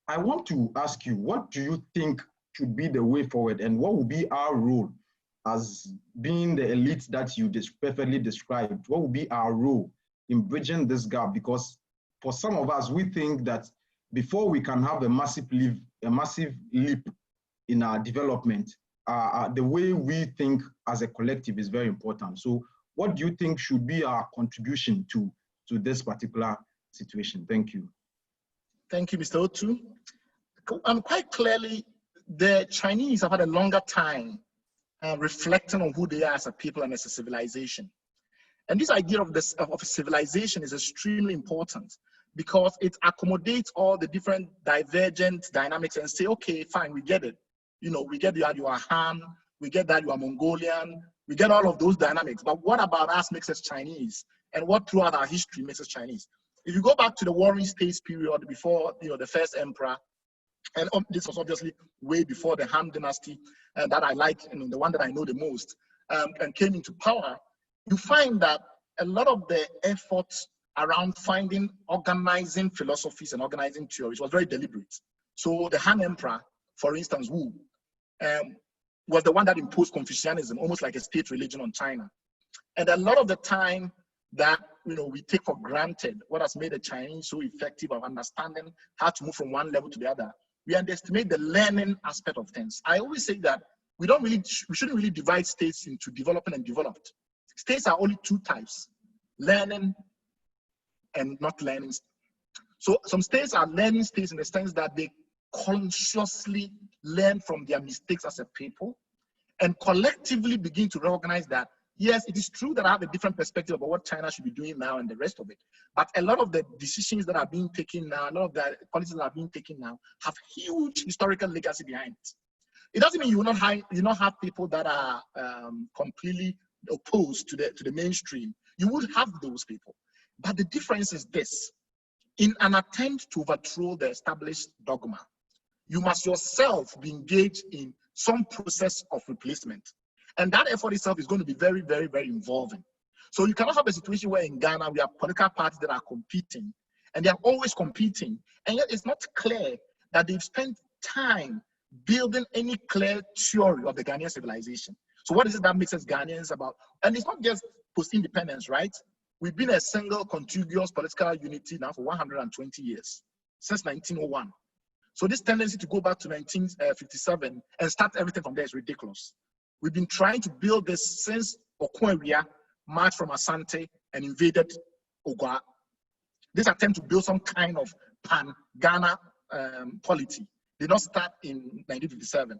I want to ask you, what do you think should be the way forward, and what will be our role as being the elite that you perfectly described? What will be our role in bridging this gap? Because for some of us, we think that before we can have a massive leap in our development, the way we think as a collective is very important. So what do you think should be our contribution to this particular situation? Thank you. Thank you, Mr. Otu. Quite clearly, the Chinese have had a longer time reflecting on who they are as a people and as a civilization. And this idea of a civilization is extremely important because it accommodates all the different divergent dynamics and say, okay, fine, we get it. You know, we get that you are Han, we get that you are Mongolian, we get all of those dynamics. But what about us makes us Chinese? And what throughout our history makes us Chinese? If you go back to the Warring States period before, the first emperor, and this was obviously way before the Han dynasty, that I like, the one that I know the most, and came into power, you find that a lot of the efforts around organizing philosophies and organizing theories was very deliberate. So the Han emperor, for instance, Wu, was the one that imposed Confucianism, almost like a state religion on China. And a lot of the time that we take for granted what has made the Chinese so effective of understanding how to move from one level to the other, we underestimate the learning aspect of things. I always say that we shouldn't really divide states into developing and developed. States are only two types: learning and not learning. So some states are learning states in the sense that they consciously learn from their mistakes as a people and collectively begin to recognize that, yes, it is true that I have a different perspective about what China should be doing now and the rest of it. But a lot of the decisions that are being taken now, a lot of the policies that are being taken now have huge historical legacy behind it. It doesn't mean you will not have people that are completely opposed to the mainstream. You would have those people. But the difference is this: in an attempt to overthrow the established dogma, you must yourself be engaged in some process of replacement. And that effort itself is going to be very, very, very involving. So you cannot have a situation where in Ghana we have political parties that are competing, and they are always competing, and yet it's not clear that they've spent time building any clear theory of the Ghanaian civilization. So what is it that makes us Ghanaians about? And it's not just post-independence, right? We've been a single contiguous political unity now for 120 years, since 1901. So this tendency to go back to 1957 and start everything from there is ridiculous. We've been trying to build this since Okonkwo marched from Asante and invaded Ogwa. This attempt to build some kind of pan-Ghana polity did not start in 1957.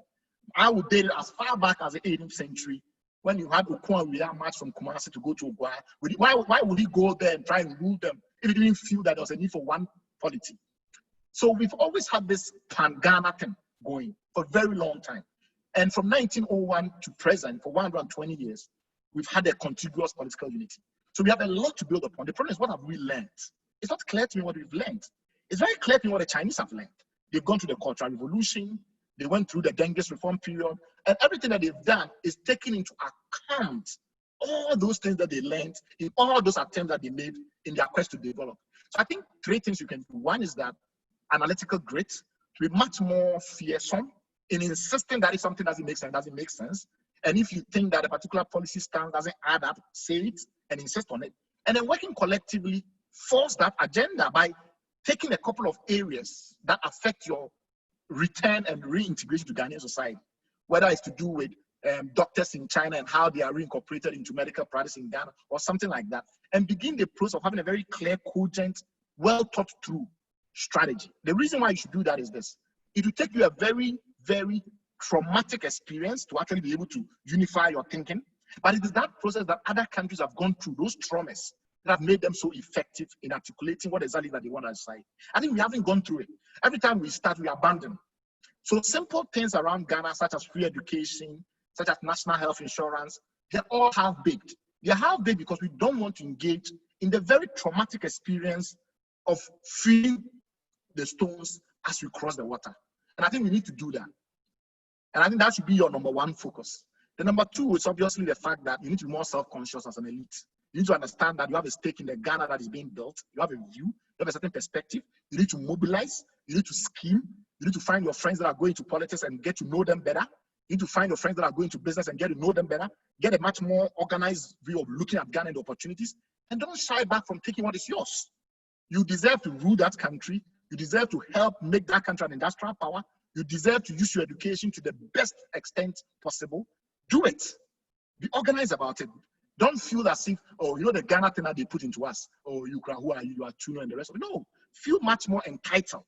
I would date it as far back as the 18th century when you had Okonkwo march from Kumasi to go to Ogwa. Why would he go there and try and rule them if he didn't feel that there was a need for one polity? So we've always had this pan-Ghana thing going for a very long time. And from 1901 to present, for 120 years, we've had a contiguous political unity. So we have a lot to build upon. The problem is, what have we learned? It's not clear to me what we've learned. It's very clear to me what the Chinese have learned. They've gone through the Cultural Revolution, they went through the Genghis reform period, and everything that they've done is taking into account all those things that they learned in all those attempts that they made in their quest to develop. So I think three things you can do. One is that analytical grit, to be much more fearsome in insisting that if something doesn't make sense, doesn't make sense. And if you think that a particular policy stance doesn't add up, say it and insist on it. And then working collectively, force that agenda by taking a couple of areas that affect your return and reintegration to Ghanaian society, whether it's to do with doctors in China and how they are reincorporated into medical practice in Ghana or something like that, and begin the process of having a very clear, cogent, well thought through strategy. The reason why you should do that is this. It will take you a very, very traumatic experience to actually be able to unify your thinking, but it is that process that other countries have gone through, those traumas that have made them so effective in articulating what exactly that they want to decide. I think we haven't gone through it. Every time we start, we abandon. So simple things around Ghana, such as free education, such as national health insurance, they're all half-baked. They're half-baked because we don't want to engage in the very traumatic experience of feeling the stones as we cross the water. And I think we need to do that. And I think that should be your number one focus. The number two is obviously the fact that you need to be more self-conscious as an elite. You need to understand that you have a stake in the Ghana that is being built. You have a view, you have a certain perspective. You need to mobilize, you need to scheme, you need to find your friends that are going to politics and get to know them better. You need to find your friends that are going to business and get to know them better. Get a much more organized view of looking at Ghana and the opportunities. And don't shy back from taking what is yours. You deserve to rule that country. You deserve to help make that country an industrial power. You deserve to use your education to the best extent possible. Do it. Be organized about it. Don't feel as if, oh, you know, the Ghana thing that they put into us. Oh, who are you? You are Chuno and the rest of it. No, feel much more entitled.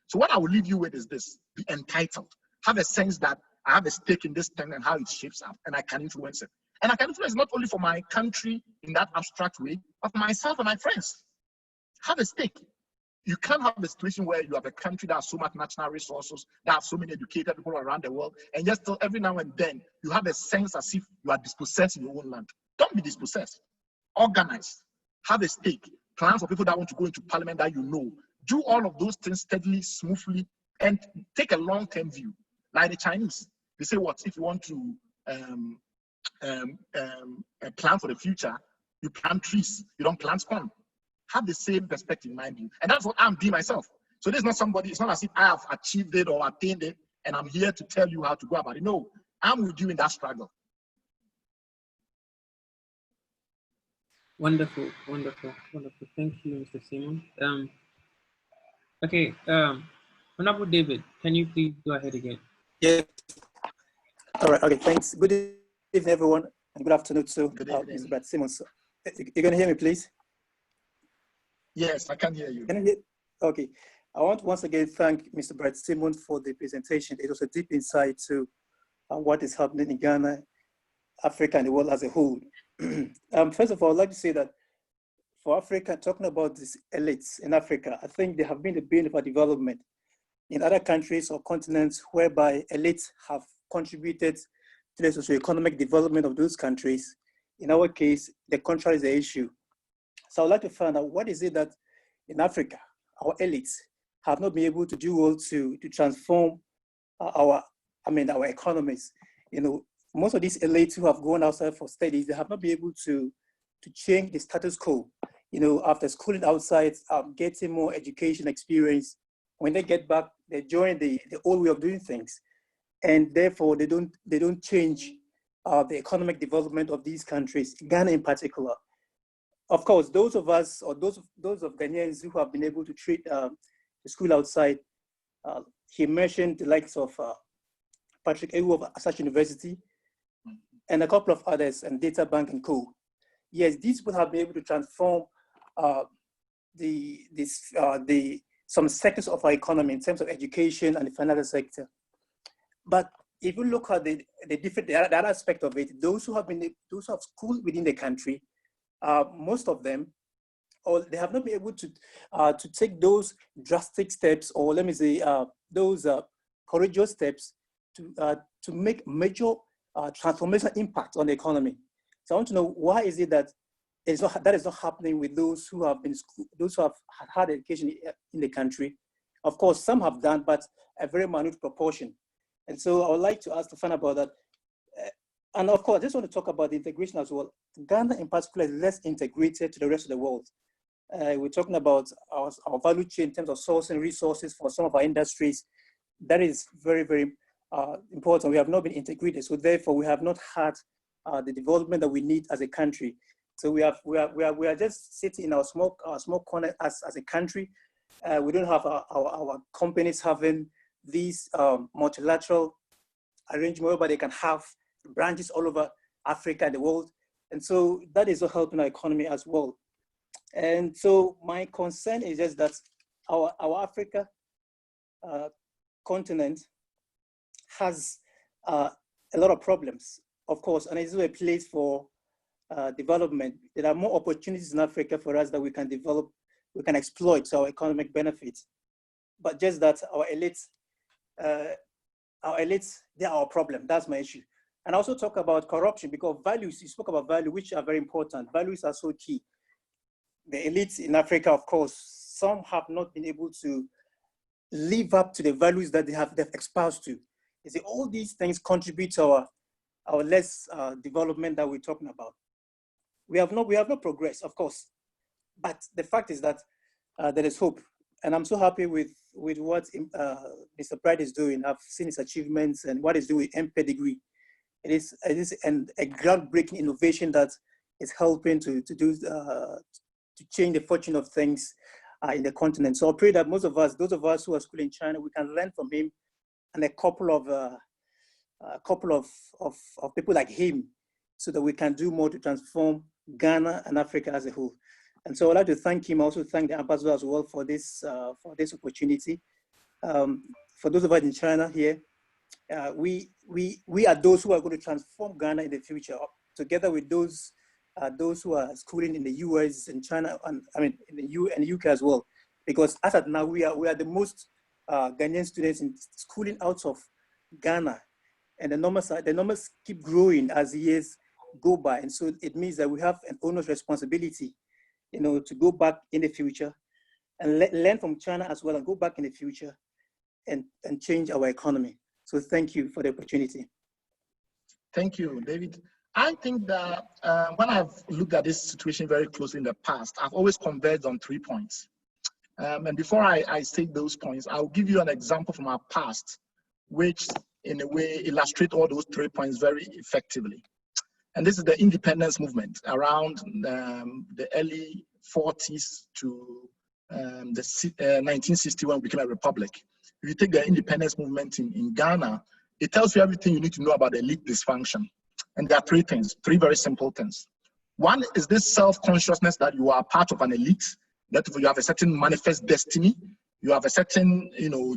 So what I will leave you with is this: be entitled. Have a sense that I have a stake in this thing and how it shapes up, and I can influence it. And I can influence not only for my country in that abstract way, but for myself and my friends. Have a stake. You can't have a situation where you have a country that has so much natural resources, that have so many educated people around the world, and yet still every now and then you have a sense as if you are dispossessed in your own land. Don't be dispossessed. Organize. Have a stake. Plan for people that want to go into parliament that you know. Do all of those things steadily, smoothly, and take a long-term view. Like the Chinese, they say, what if you want to plan for the future? You plant trees. You don't plant corn. Have the same perspective in mind, and that's what I'm doing myself. So this is not somebody. It's not as if I have achieved it or attained it, and I'm here to tell you how to go about it. No, I'm with you in that struggle. Wonderful, wonderful, wonderful. Thank you, Mr. Simon. Okay, Honorable David, can you please go ahead again? Yeah. All right. Okay. Thanks. Good evening, everyone, and good afternoon to Mr. Brad Simmons. You're gonna hear me, please? Yes, I can hear you. Can you hear? Okay. I want to once again thank Mr. Brad Simmons for the presentation. It was a deep insight to what is happening in Ghana, Africa, and the world as a whole. First of all, I'd like to say that for Africa, talking about these elites in Africa, I think they have been the bane of our development in other countries or continents whereby elites have contributed to the socio-economic development of those countries. In our case, the contrary is the issue. So I'd like to find out, what is it that in Africa, our elites have not been able to do well to transform our economies. Most of these elites who have gone outside for studies, they have not been able to change the status quo. After schooling outside, getting more education experience, when they get back, they join the old way of doing things, and therefore they don't change the economic development of these countries, Ghana in particular. Of course, those of us, or those of Ghanaians who have been able to treat the school outside, he mentioned the likes of Patrick Ewu of Asash University, and a couple of others, and Data Bank and Co. Yes, these people have been able to transform some sectors of our economy in terms of education and the financial sector. But if you look at the other aspect of it, those who have schooled within the country, most of them, or they have not been able to take those drastic steps, or let me say, those courageous steps to make major transformational impact on the economy. So I want to know, why is it that that is not happening with those who have had education in the country? Of course, some have done, but a very minute proportion. And so I would like to ask Stefan about that. And of course, I just want to talk about the integration as well. Ghana in particular is less integrated to the rest of the world. We're talking about our value chain in terms of sourcing resources for some of our industries. That is very, very important. We have not been integrated. So therefore, we have not had the development that we need as a country. So we are just sitting in our small corner as a country. We don't have our companies having these multilateral arrangements whereby they can have branches all over Africa and the world. And so that is not helping our economy as well. And so my concern is just that our Africa continent has a lot of problems, of course, and it's a place for development. There are more opportunities in Africa for us that we can develop, we can exploit to our economic benefits. But just that our elites, they are our problem. That's my issue. And I also talk about corruption, because values, you spoke about values, which are very important. Values are so key. The elites in Africa, of course, some have not been able to live up to the values that they've espoused to. You see, all these things contribute to our less development that we're talking about. We have not progressed, of course, but the fact is that there is hope. And I'm so happy with what Mr. Bright is doing. I've seen his achievements and what he's doing with M-Pedigree. It is a groundbreaking innovation that is helping to change the fortune of things in the continent. So I pray that most of us, those of us who are schooling in China, we can learn from him, and a couple of people like him, so that we can do more to transform Ghana and Africa as a whole. And so I'd like to thank him. I also thank the ambassador as well for this opportunity. For those of us in China here, we are those who are going to transform Ghana in the future, together with those who are schooling in the US and China, and I mean in the UK as well. Because as of now, we are the most Ghanaian students in schooling out of Ghana, and the numbers keep growing as years go by. And so it means that we have an owner's responsibility, to go back in the future and learn from China as well, and go back in the future and change our economy. So thank you for the opportunity. Thank you, David. I think that when I've looked at this situation very closely in the past, I've always converged on 3 points. And before I state those points, I'll give you an example from our past, which in a way illustrates all those 3 points very effectively. And this is the independence movement around the early 40s to the 1960 when we became a republic. If you take the independence movement in Ghana, it tells you everything you need to know about elite dysfunction. And there are 3 things, 3 very simple things. One is this self-consciousness that you are part of an elite, that you have a certain manifest destiny, you have a certain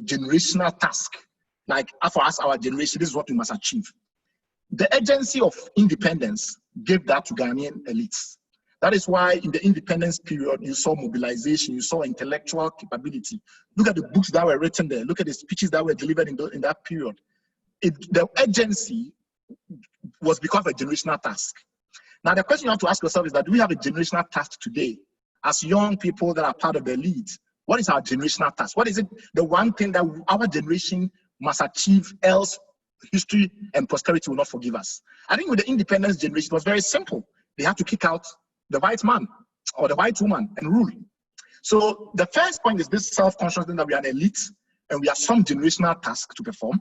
generational task. Like for us, our generation, this is what we must achieve. The agency of independence gave that to Ghanaian elites. That is why in the independence period, you saw mobilization, you saw intellectual capability. Look at the books that were written there. Look at the speeches that were delivered in that period. The agency was because of a generational task. Now, the question you have to ask yourself is that, do we have a generational task today as young people that are part of the elite What is our generational task? What is it, the one thing that our generation must achieve, else history and posterity will not forgive us? I think with the independence generation, it was very simple. They had to kick out the white man or the white woman and rule. So the first point is this self-consciousness that we are an elite and we have some generational task to perform.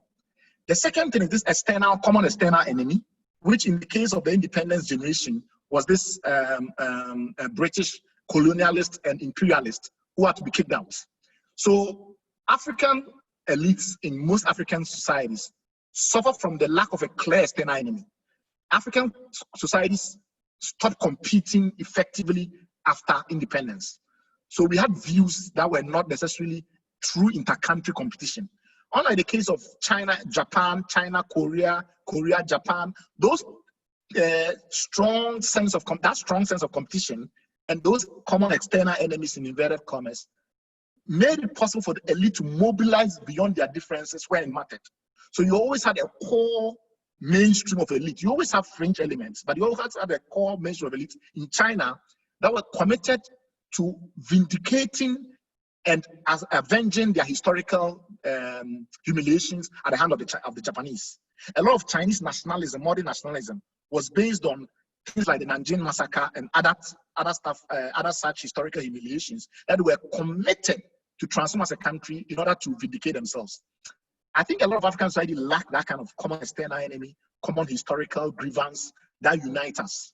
The second thing is this external, common external enemy, which in the case of the independence generation was this British colonialist and imperialist who had to be kicked out. So African elites in most African societies suffer from the lack of a clear external enemy. African societies stopped competing effectively after independence. So we had views that were not necessarily true intercountry competition. Unlike the case of China, Japan, China, Korea, Japan, those strong sense of competition and those common external enemies in inverted commas made it possible for the elite to mobilize beyond their differences where it mattered. So you always had a core mainstream of elite. You always have fringe elements, but you always had a core mainstream of elite in China that were committed to vindicating and as avenging their historical humiliations at the hand of the Japanese. A lot of Chinese nationalism, modern nationalism, was based on things like the Nanjing massacre and other such historical humiliations that were committed to transform as a country in order to vindicate themselves. I think a lot of African society lack that kind of common external enemy, common historical grievance that unite us.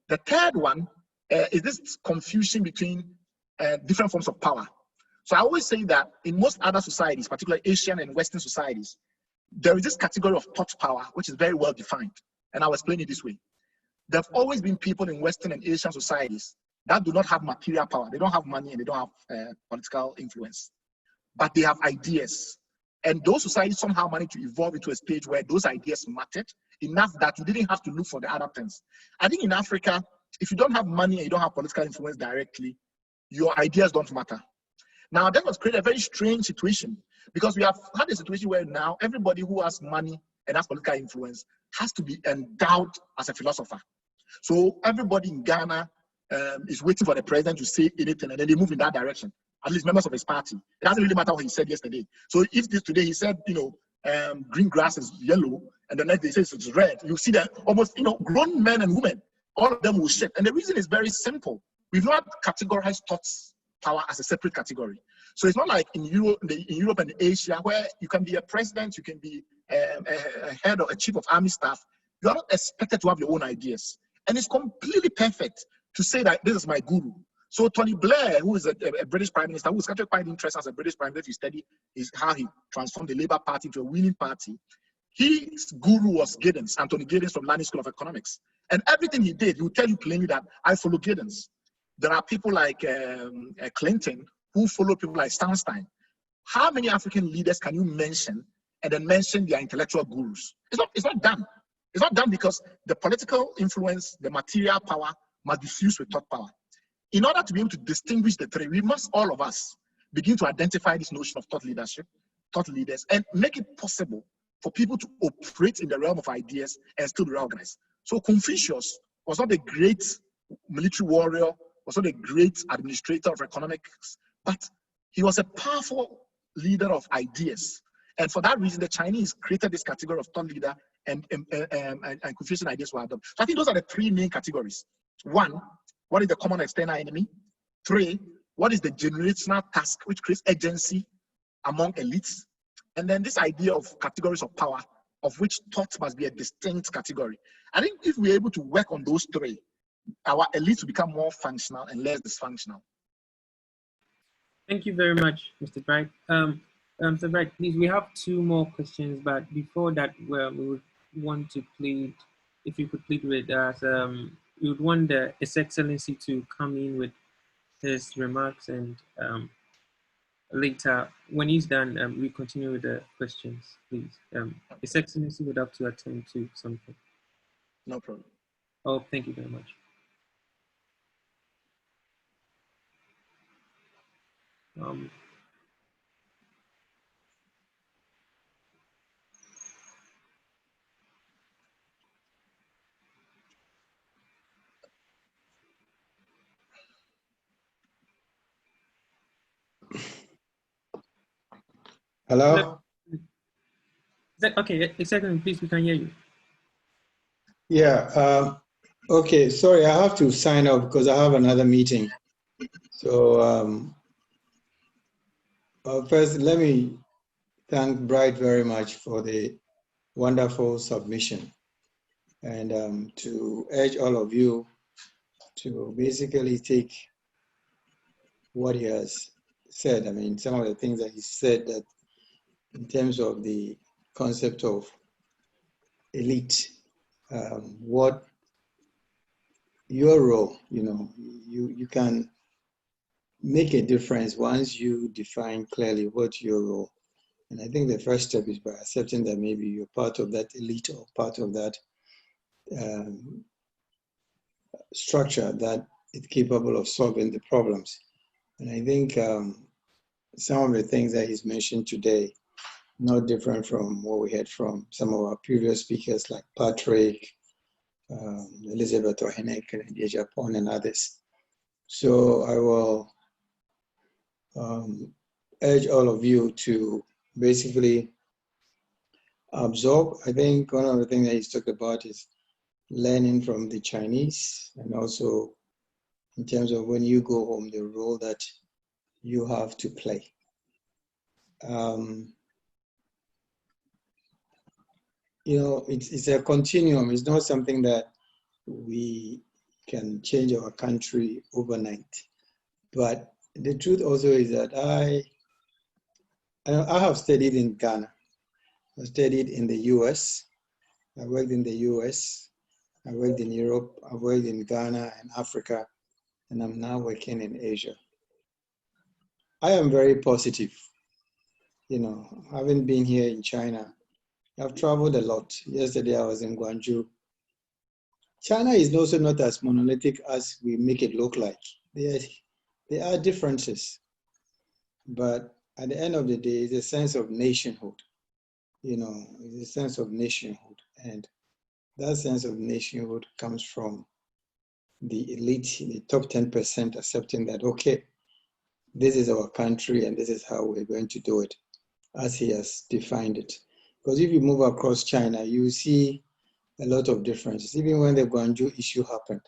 The third one is this confusion between different forms of power. So I always say that in most other societies, particularly Asian and Western societies, there is this category of thought power, which is very well defined. And I'll explain it this way. There have always been people in Western and Asian societies that do not have material power. They don't have money and they don't have political influence, but they have ideas. And those societies somehow managed to evolve into a stage where those ideas mattered enough that you didn't have to look for the other things. I think in Africa, if you don't have money and you don't have political influence directly, your ideas don't matter. Now, that was created a very strange situation because we have had a situation where now everybody who has money and has political influence has to be endowed as a philosopher. So everybody in Ghana is waiting for the president to say anything and then they move in that direction, at least members of his party. It doesn't really matter what he said yesterday. So if today he said, green grass is yellow and the next day he says it's red, you see that almost, grown men and women, all of them will shift. And the reason is very simple. We've not categorized thoughts power as a separate category. So it's not like in Europe and Asia where you can be a president, you can be a head or a chief of army staff. You are not expected to have your own ideas. And it's completely perfect to say that this is my guru. So Tony Blair, who is a British prime minister, who is actually quite interesting as a British prime minister, if you study how he transformed the Labour Party into a winning party, his guru was Giddens, Anthony Giddens from London School of Economics. And everything he did, he would tell you plainly that I follow Giddens. There are people like Clinton who follow people like Stanstein. How many African leaders can you mention and then mention their intellectual gurus? It's not done. It's not done because the political influence, the material power must be fused with thought power. In order to be able to distinguish the three, we must, all of us, begin to identify this notion of thought leadership, thought leaders, and make it possible for people to operate in the realm of ideas and still be organized. So Confucius was not a great military warrior, was not a great administrator of economics, but he was a powerful leader of ideas. And for that reason, the Chinese created this category of thought leader and Confucian ideas were adopted. So I think those are the three main categories. One, what is the common external enemy? Three, what is the generational task which creates agency among elites? And then this idea of categories of power, of which thought must be a distinct category. I think if we're able to work on those three, our elites will become more functional and less dysfunctional. Thank you very much, Mr. Bright. Mr. Bright, please, we have two more questions, but before that, we would want to plead, if you could plead with us, we would want His Excellency to come in with his remarks, and later, when he's done, we continue with the questions, please. His Excellency would have to attend to something. No problem. Oh, thank you very much. Hello? Okay, a second, please, we can hear you. Yeah, okay, sorry, I have to sign off because I have another meeting. So first, let me thank Bright very much for the wonderful submission, and to urge all of you to basically take what he has said. I mean, some of the things that he said, that in terms of the concept of elite, what your role, you can make a difference once you define clearly what your role. And I think the first step is by accepting that maybe you're part of that elite or part of that structure that is capable of solving the problems. And I think some of the things that he's mentioned today, not different from what we heard from some of our previous speakers like Patrick, Elizabeth Ohenek, and Japan, and others. So I will urge all of you to basically absorb. I think one of the things that he's talked about is learning from the Chinese, and also in terms of when you go home, the role that you have to play. It's a continuum. It's not something that we can change our country overnight. But the truth also is that I have studied in Ghana. I studied in the US. I worked in the US. I worked in Europe. I worked in Ghana and Africa. And I'm now working in Asia. I am very positive. Having been here in China, I've traveled a lot. Yesterday I was in Guangzhou. China is also not as monolithic as we make it look like. There are differences. But at the end of the day, it's a sense of nationhood. It's a sense of nationhood. And that sense of nationhood comes from the elite, the top 10% accepting that, okay, this is our country and this is how we're going to do it, as he has defined it. Because if you move across China, you see a lot of differences. Even when the Guangzhou issue happened,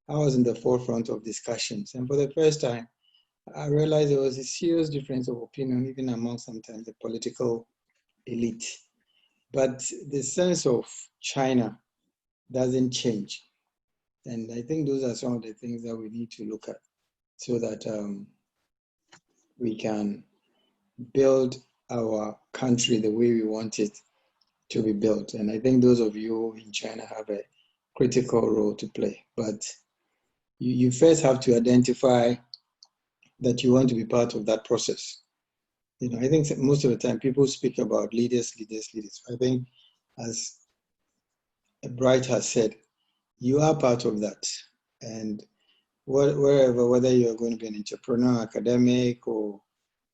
I was in the forefront of discussions. And for the first time, I realized there was a serious difference of opinion, even among sometimes the political elite. But the sense of China doesn't change. And I think those are some of the things that we need to look at so that we can build our country the way we want it to be built. And I think those of you in China have a critical role to play. But you first have to identify that you want to be part of that process. I think most of the time people speak about leaders. I think, as Bright has said, you are part of that. And whether you're going to be an entrepreneur, academic, or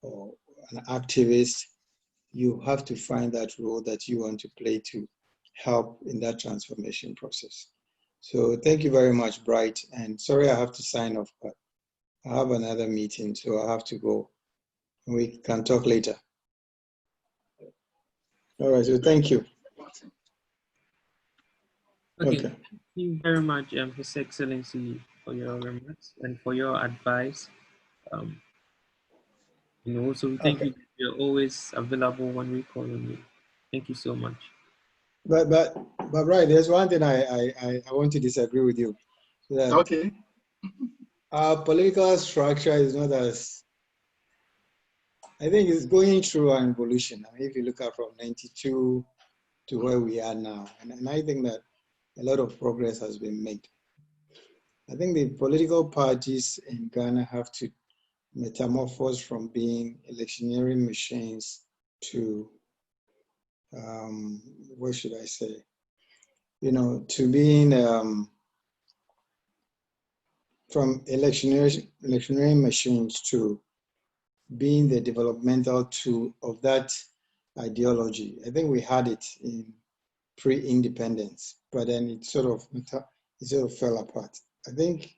an activist, you have to find that role that you want to play to help in that transformation process. So thank you very much, Bright. And sorry I have to sign off, but I have another meeting, so I have to go. We can talk later. All right, so thank you. Okay. Thank you very much, His Excellency, for your remarks and for your advice. So thank you. You're always available when we call on you. Thank you so much. But right, there's one thing I want to disagree with you. Okay. Our political structure is not as, I think it's going through an evolution. I mean, if you look at from 92 to where we are now, and I think that a lot of progress has been made. I think the political parties in Ghana have to metamorphose from being electioneering machines to, what should I say, to being from electioneering machines to being the developmental tool of that ideology. I think we had it in pre-independence, but then it sort of fell apart. I think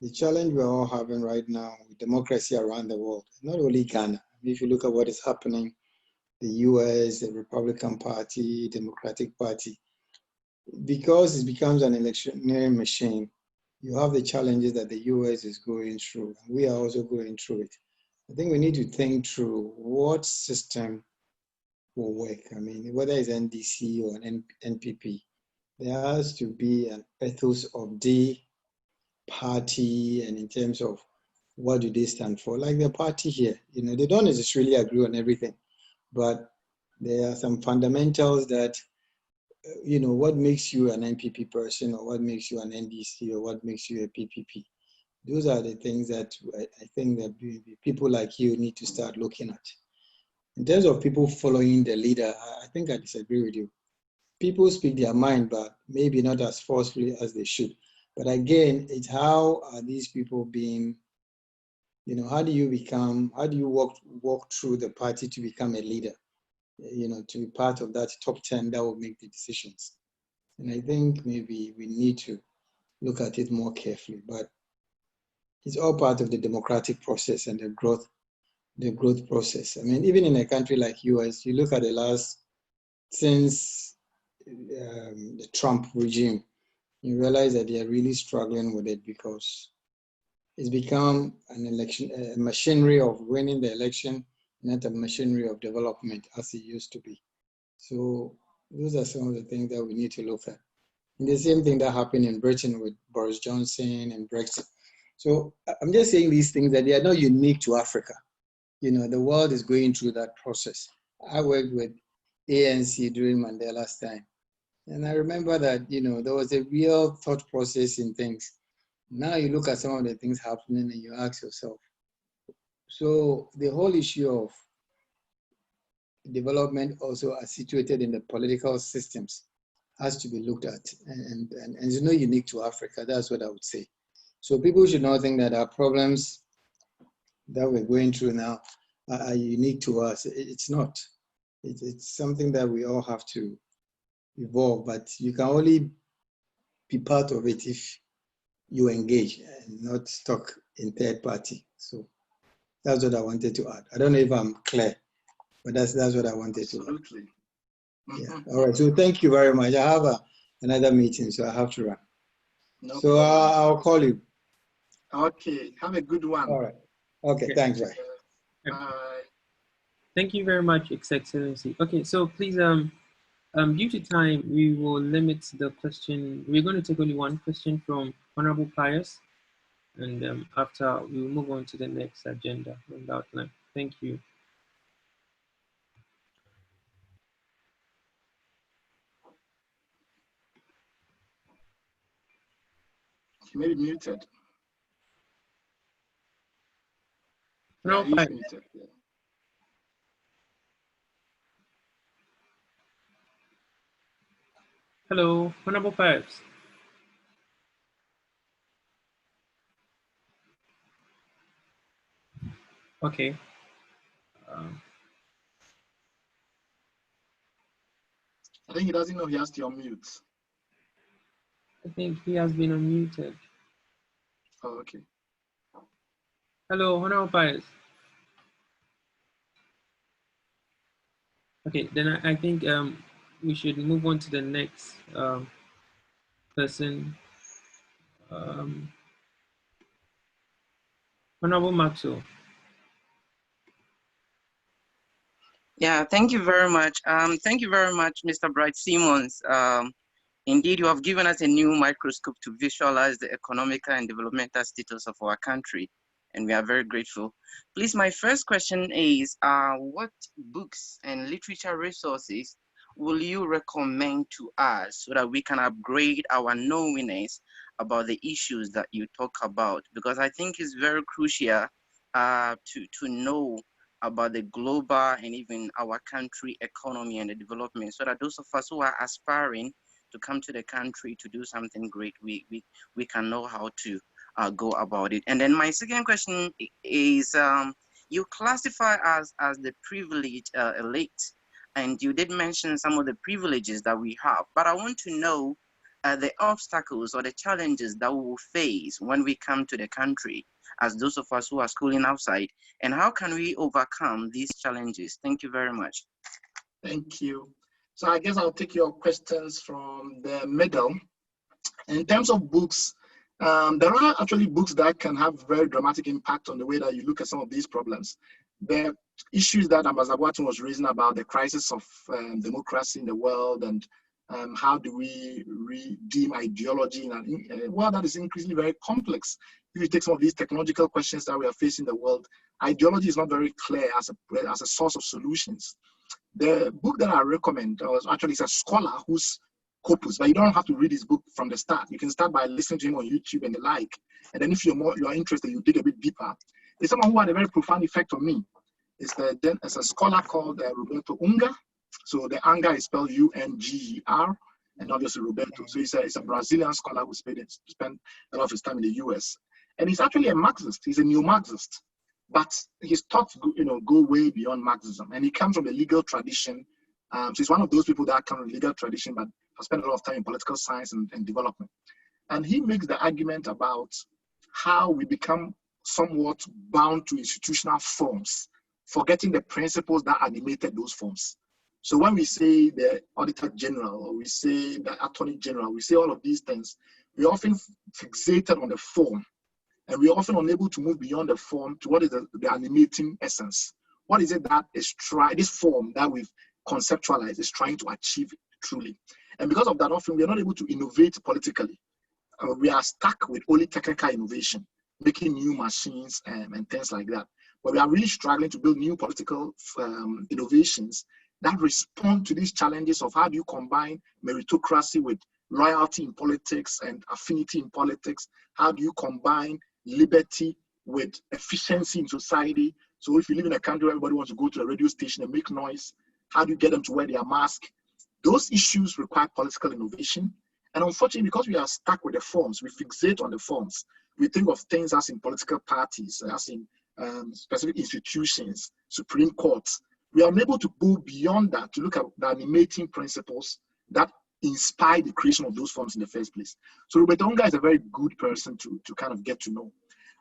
the challenge we're all having right now with democracy around the world, not only Ghana. If you look at what is happening the US, the Republican Party, Democratic Party. Because it becomes an electionary machine, you have the challenges that the US is going through. And we are also going through it. I think we need to think through what system will work. I mean, whether it's NDC or an NPP, there has to be an ethos of the party, and in terms of what do they stand for. Like the party here, you know, they don't necessarily agree on everything, but there are some fundamentals that, you know, what makes you an NPP person, or what makes you an NDC, or what makes you a PPP. Those are the things that I think that people like you need to start looking at. In terms of people following the leader, I think I disagree with you. People speak their mind, but maybe not as forcefully as they should. But again, it's how are these people being, you know, how do you walk through the party to become a leader, you know, to be part of that top 10 that will make the decisions. And I think maybe we need to look at it more carefully, but it's all part of the democratic process and the growth process. I mean, even in a country like US, you look at since the Trump regime, you realize that they are really struggling with it, because it's become an election, a machinery of winning the election, not a machinery of development as it used to be. So those are some of the things that we need to look at. And the same thing that happened in Britain with Boris Johnson and Brexit. So I'm just saying these things that they are not unique to Africa. You know, the world is going through that process. I worked with ANC during Mandela's time. And I remember that, you know, there was a real thought process in things. Now you look at some of the things happening and you ask yourself. So the whole issue of development also are situated in the political systems has to be looked at. And it's not unique to Africa. That's what I would say. So people should not think that our problems that we're going through now are unique to us. It's not. It's something that we all have to evolve, but you can only be part of it if you engage and not stuck in third party. So that's what I wanted to add. I don't know if I'm clear, but that's what I wanted to add. Absolutely. Yeah. All right. So thank you very much. I have another meeting, so I have to run. No so I'll call you. Okay. Have a good one. All right. Okay. Thanks. Bye. Bye. Thank you very much, Excellency. Okay, so please, due to time, we will limit the question. We're going to take only one question from Honorable Pius, and after we will move on to the next agenda on the outline. Thank you. He may be muted. No, yeah, he's muted. Yeah. Hello, Honorable Pius. Okay. I think he doesn't know he has to unmute. I think he has been unmuted. Oh, okay. Hello, Honorable Pius. Okay, then I think we should move on to the next person. Honorable Maxwell. Yeah, thank you very much. Thank you very much, Mr. Bright Simmons. Indeed, you have given us a new microscope to visualize the economical and developmental status of our country, and we are very grateful. Please, my first question is, what books and literature resources will you recommend to us so that we can upgrade our knowingness about the issues that you talk about? Because I think it's very crucial to know about the global and even our country economy and the development, so that those of us who are aspiring to come to the country to do something great, we can know how to go about it. And then my second question is, you classify us as the privileged elite, and you did mention some of the privileges that we have, but I want to know the obstacles or the challenges that we will face when we come to the country. as those of us who are schooling outside? And how can we overcome these challenges? Thank you very much. Thank you. So I guess I'll take your questions from the middle. In terms of books, there are actually books that can have very dramatic impact on the way that you look at some of these problems. The issues that Ambassador Boateng was raising about the crisis of democracy in the world, and how do we redeem ideology in a world that is increasingly very complex. If you take some of these technological questions that we are facing in the world, ideology is not very clear as a source of solutions. The book that I recommend actually is a scholar who's corpus, but you don't have to read his book from the start. You can start by listening to him on YouTube and the like, and then if you're interested, you dig a bit deeper. It's someone who had a very profound effect on me. It's a scholar called Roberto Ungar. So the Unger is spelled U-N-G-E-R, and obviously Roberto. So he's a Brazilian scholar who spent a lot of his time in the US, and he's actually a Marxist. He's a neo-Marxist, but his thoughts go way beyond Marxism, and he comes from the legal tradition. So he's one of those people that come from the legal tradition, but has spent a lot of time in political science and development. And he makes the argument about how we become somewhat bound to institutional forms, forgetting the principles that animated those forms. So when we say the Auditor General, or we say the Attorney General, we say all of these things, we're often fixated on the form, and we're often unable to move beyond the form to what is the animating essence. What is it that is this form that we've conceptualized is trying to achieve truly? And because of that, often we are not able to innovate politically. We are stuck with only technical innovation, making new machines and things like that. But we are really struggling to build new political innovations that respond to these challenges of how do you combine meritocracy with loyalty in politics and affinity in politics? How do you combine liberty with efficiency in society? So if you live in a country where everybody wants to go to a radio station and make noise, how do you get them to wear their mask? Those issues require political innovation. And unfortunately, because we are stuck with the forms, we fixate on the forms. We think of things as in political parties, as in specific institutions, Supreme Courts. We are unable to go beyond that to look at the animating principles that inspire the creation of those forms in the first place. So Roberto Ungar is a very good person to kind of get to know.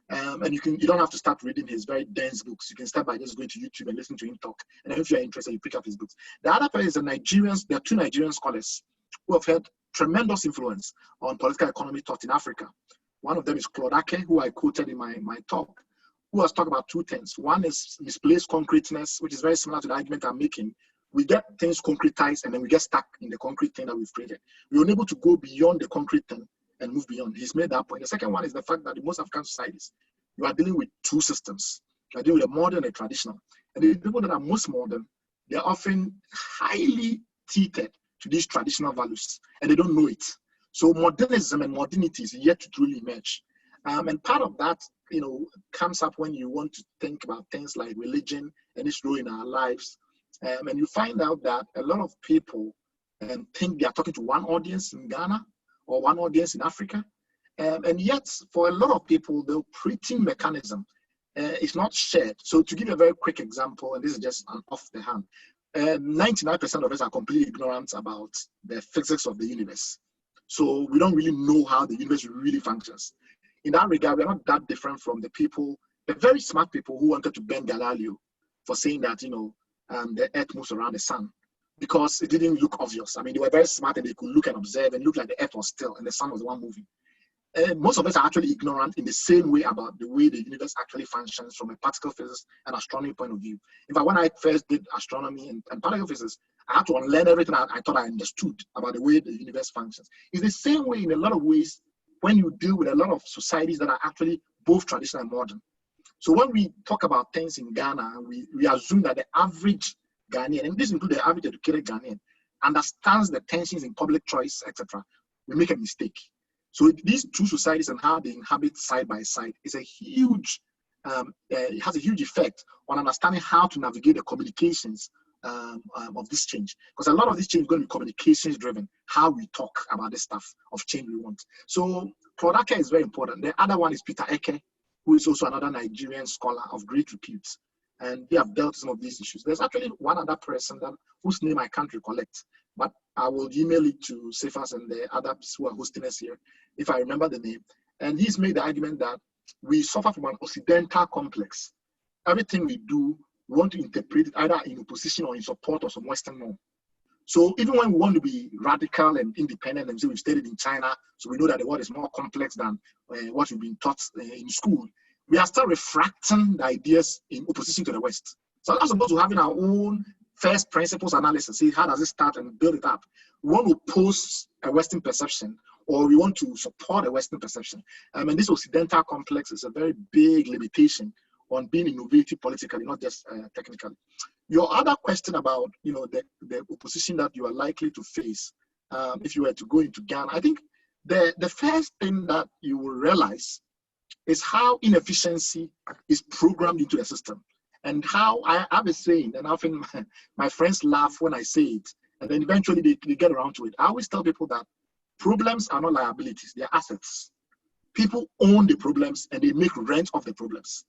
And you don't have to start reading his very dense books. You can start by just going to YouTube and listening to him talk. And then if you're interested, you pick up his books. The other person is there are two Nigerian scholars who have had tremendous influence on political economy thought in Africa. One of them is Claude Ake, who I quoted in my talk, who has talked about two things. One is misplaced concreteness, which is very similar to the argument I'm making. We get things concretized and then we get stuck in the concrete thing that we've created. We're unable to go beyond the concrete thing and move beyond. He's made that point. The second one is the fact that in most African societies, you are dealing with two systems. You are dealing with a modern and a traditional. And the people that are most modern, they're often highly tethered to these traditional values, and they don't know it. So modernism and modernity is yet to truly emerge. And part of that, comes up when you want to think about things like religion and its role in our lives. And you find out that a lot of people think they are talking to one audience in Ghana or one audience in Africa. And yet, for a lot of people, the operating mechanism is not shared. So to give you a very quick example, and this is just an off the hand, 99% of us are completely ignorant about the physics of the universe. So we don't really know how the universe really functions. In that regard, we're not that different from the very smart people who wanted to ban Galileo for saying that, the earth moves around the sun, because it didn't look obvious. I mean, they were very smart and they could look and observe and look like the earth was still and the sun was the one moving. Most of us are actually ignorant in the same way about the way the universe actually functions from a particle physics and astronomy point of view. In fact, when I first did astronomy and particle physics, I had to unlearn everything I thought I understood about the way the universe functions. It's the same way in a lot of ways when you deal with a lot of societies that are actually both traditional and modern. So when we talk about things in Ghana, we assume that the average Ghanaian, and this includes the average educated Ghanaian, understands the tensions in public choice, etc. We make a mistake. So these two societies and how they inhabit side by side is a huge, it has a huge effect on understanding how to navigate the communications of this change. Because a lot of this change is going to be communications driven, how we talk about the stuff of change we want. So Claude Ake is very important. The other one is Peter Eke, who is also another Nigerian scholar of great repute. And they have dealt with some of these issues. There's actually one other person whose name I can't recollect, but I will email it to Cephas and the others who are hosting us here, if I remember the name. And he's made the argument that we suffer from an Occidental complex. Everything we do, we want to interpret it either in opposition or in support of some Western norm. So even when we want to be radical and independent and say we've studied in China, so we know that the world is more complex than what we've been taught in school, we are still refracting the ideas in opposition to the West. So as opposed to having our own first principles analysis, see how does it start and build it up. We want to oppose a Western perception, or we want to support a Western perception. And this Occidental complex is a very big limitation on being innovative politically, not just technically. Your other question about the opposition that you are likely to face if you were to go into Ghana, I think the first thing that you will realize is how inefficiency is programmed into the system, and how I have a saying, and often my friends laugh when I say it, and then eventually they get around to it. I always tell people that problems are not liabilities, they're assets. People own the problems and they make rent of the problems.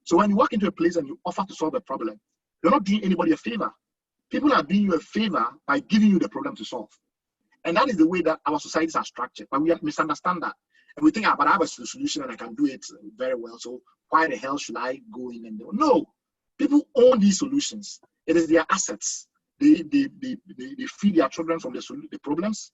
So when you walk into a place and you offer to solve a problem, you're not doing anybody a favor. People are doing you a favor by giving you the problem to solve. And that is the way that our societies are structured. But we misunderstand that. And we think, but I have a solution and I can do it very well. So why the hell should I go in and do it? No, people own these solutions. It is their assets. They feed their children from the problems.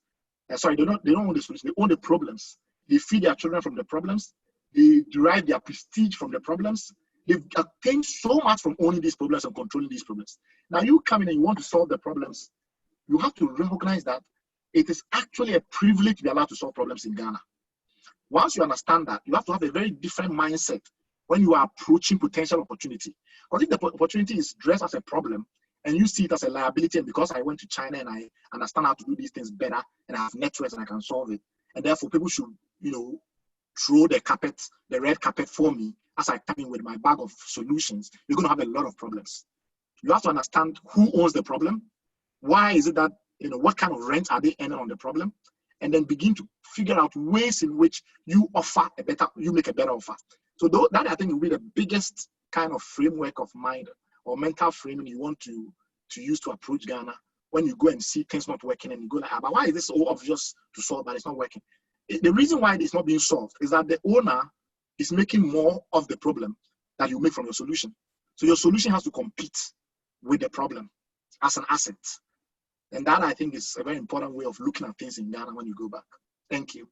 Sorry, they don't own the solution. They own the problems. They feed their children from the problems. They derive their prestige from the problems. They've attained so much from owning these problems and controlling these problems. Now you come in and you want to solve the problems. You have to recognize that it is actually a privilege to be allowed to solve problems in Ghana. Once you understand that, you have to have a very different mindset when you are approaching potential opportunity. Because if the opportunity is dressed as a problem and you see it as a liability, and because I went to China and I understand how to do these things better and I have networks and I can solve it, and therefore people should, throw the red carpet for me as I come in with my bag of solutions, you're going to have a lot of problems. You have to understand who owns the problem. Why is it that, what kind of rent are they earning on the problem? And then begin to figure out ways in which you make a better offer. So that I think will be the biggest kind of framework of mind or mental framing you want to use to approach Ghana when you go and see things not working and you go like, but why is this so obvious to solve but it's not working? The reason why it's not being solved is that the owner is making more of the problem that you make from your solution. So your solution has to compete with the problem as an asset. And that I think is a very important way of looking at things in Ghana when you go back. Thank you.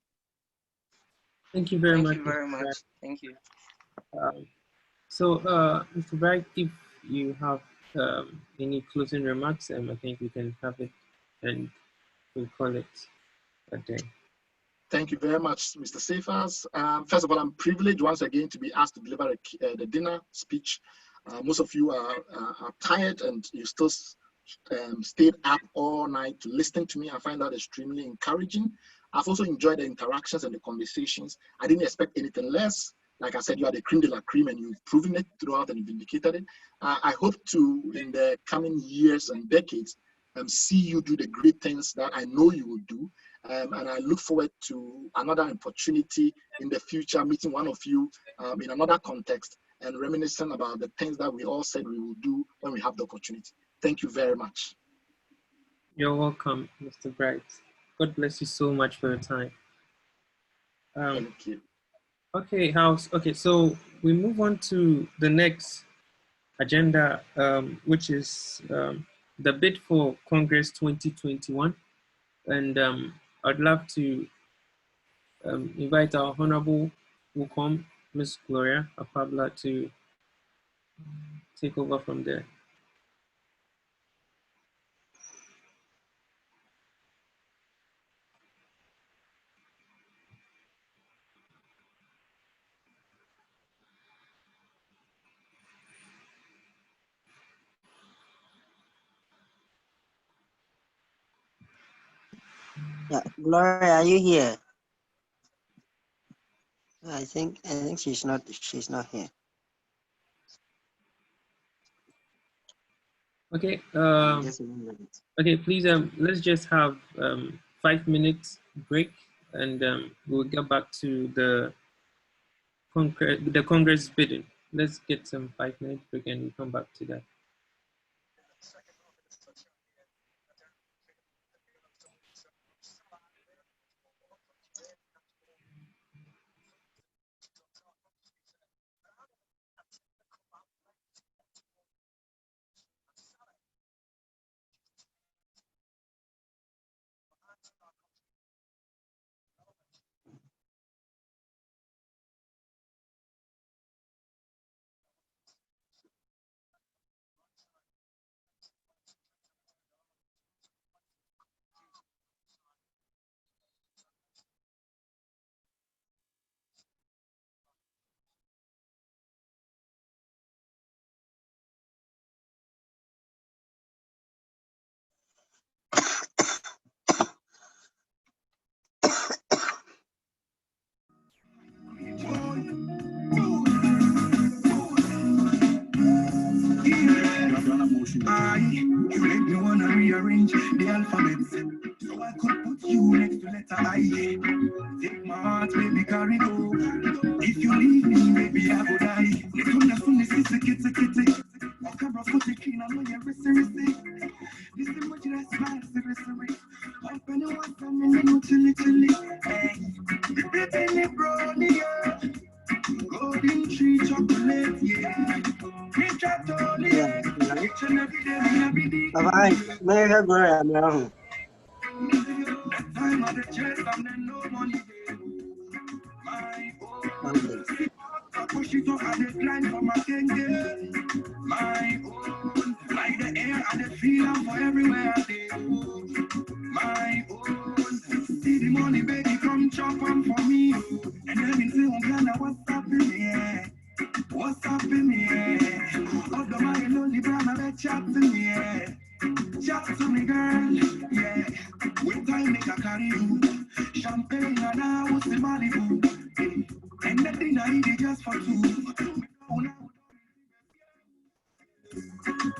Thank you very much. Thank you very much. Thank you. Mr. Bright, if you have any closing remarks, I think we can have it and we'll call it a day. Thank you very much, Mr. Safas. First of all, I'm privileged once again to be asked to deliver the dinner speech. Most of you are tired and you still stayed up all night to listen to me. I find that extremely encouraging. I've also enjoyed the interactions and the conversations. I didn't expect anything less. Like I said, you are the cream de la cream and you've proven it throughout and you've indicated it. I hope to, in the coming years and decades, see you do the great things that I know you will do. And I look forward to another opportunity in the future, meeting one of you in another context and reminiscing about the things that we all said we will do when we have the opportunity. Thank you very much. You're welcome, Mr. Bright. God bless you so much for your time. Thank you. Okay, so we move on to the next agenda, which is the bid for Congress 2021. And I'd love to invite our Honorable Wukom, Ms. Gloria Apabla, to take over from there. Yeah, Gloria, are you here? I think she's not here. Okay. Just a moment. Okay, please. Let's just have 5 minutes break, and we'll get back to the Congress bidding. Let's get some 5 minutes break, and we'll come back to that. make me wanna rearrange the alphabet. So I could put you next to letter I. Take my heart, baby, carry go. If you leave me, baby, I go die. This is a kitty. I can't put the king, I know you're racing. This is what you smile, seriously. I'm penny one time and then chilly. Hey, baby, brownie, yeah. Golden tree chocolate, yeah. Rich at all, yeah. Each and every day, every day. Bye-bye. May I have a now? That time of the chest, and then no money. My own. I push it up and the climb for my kenge. My own. Like the air and the feeling for everywhere I go. My own. See the money, baby, come chop on for me. And then we say, oh, Ghana, what's up in here? What's up in here? Although my lonely brother, let chat to me, yeah. Chat to me, girl, yeah. With time, make a carry you. Champagne and I was the Malibu. And the dinner I eat just for two.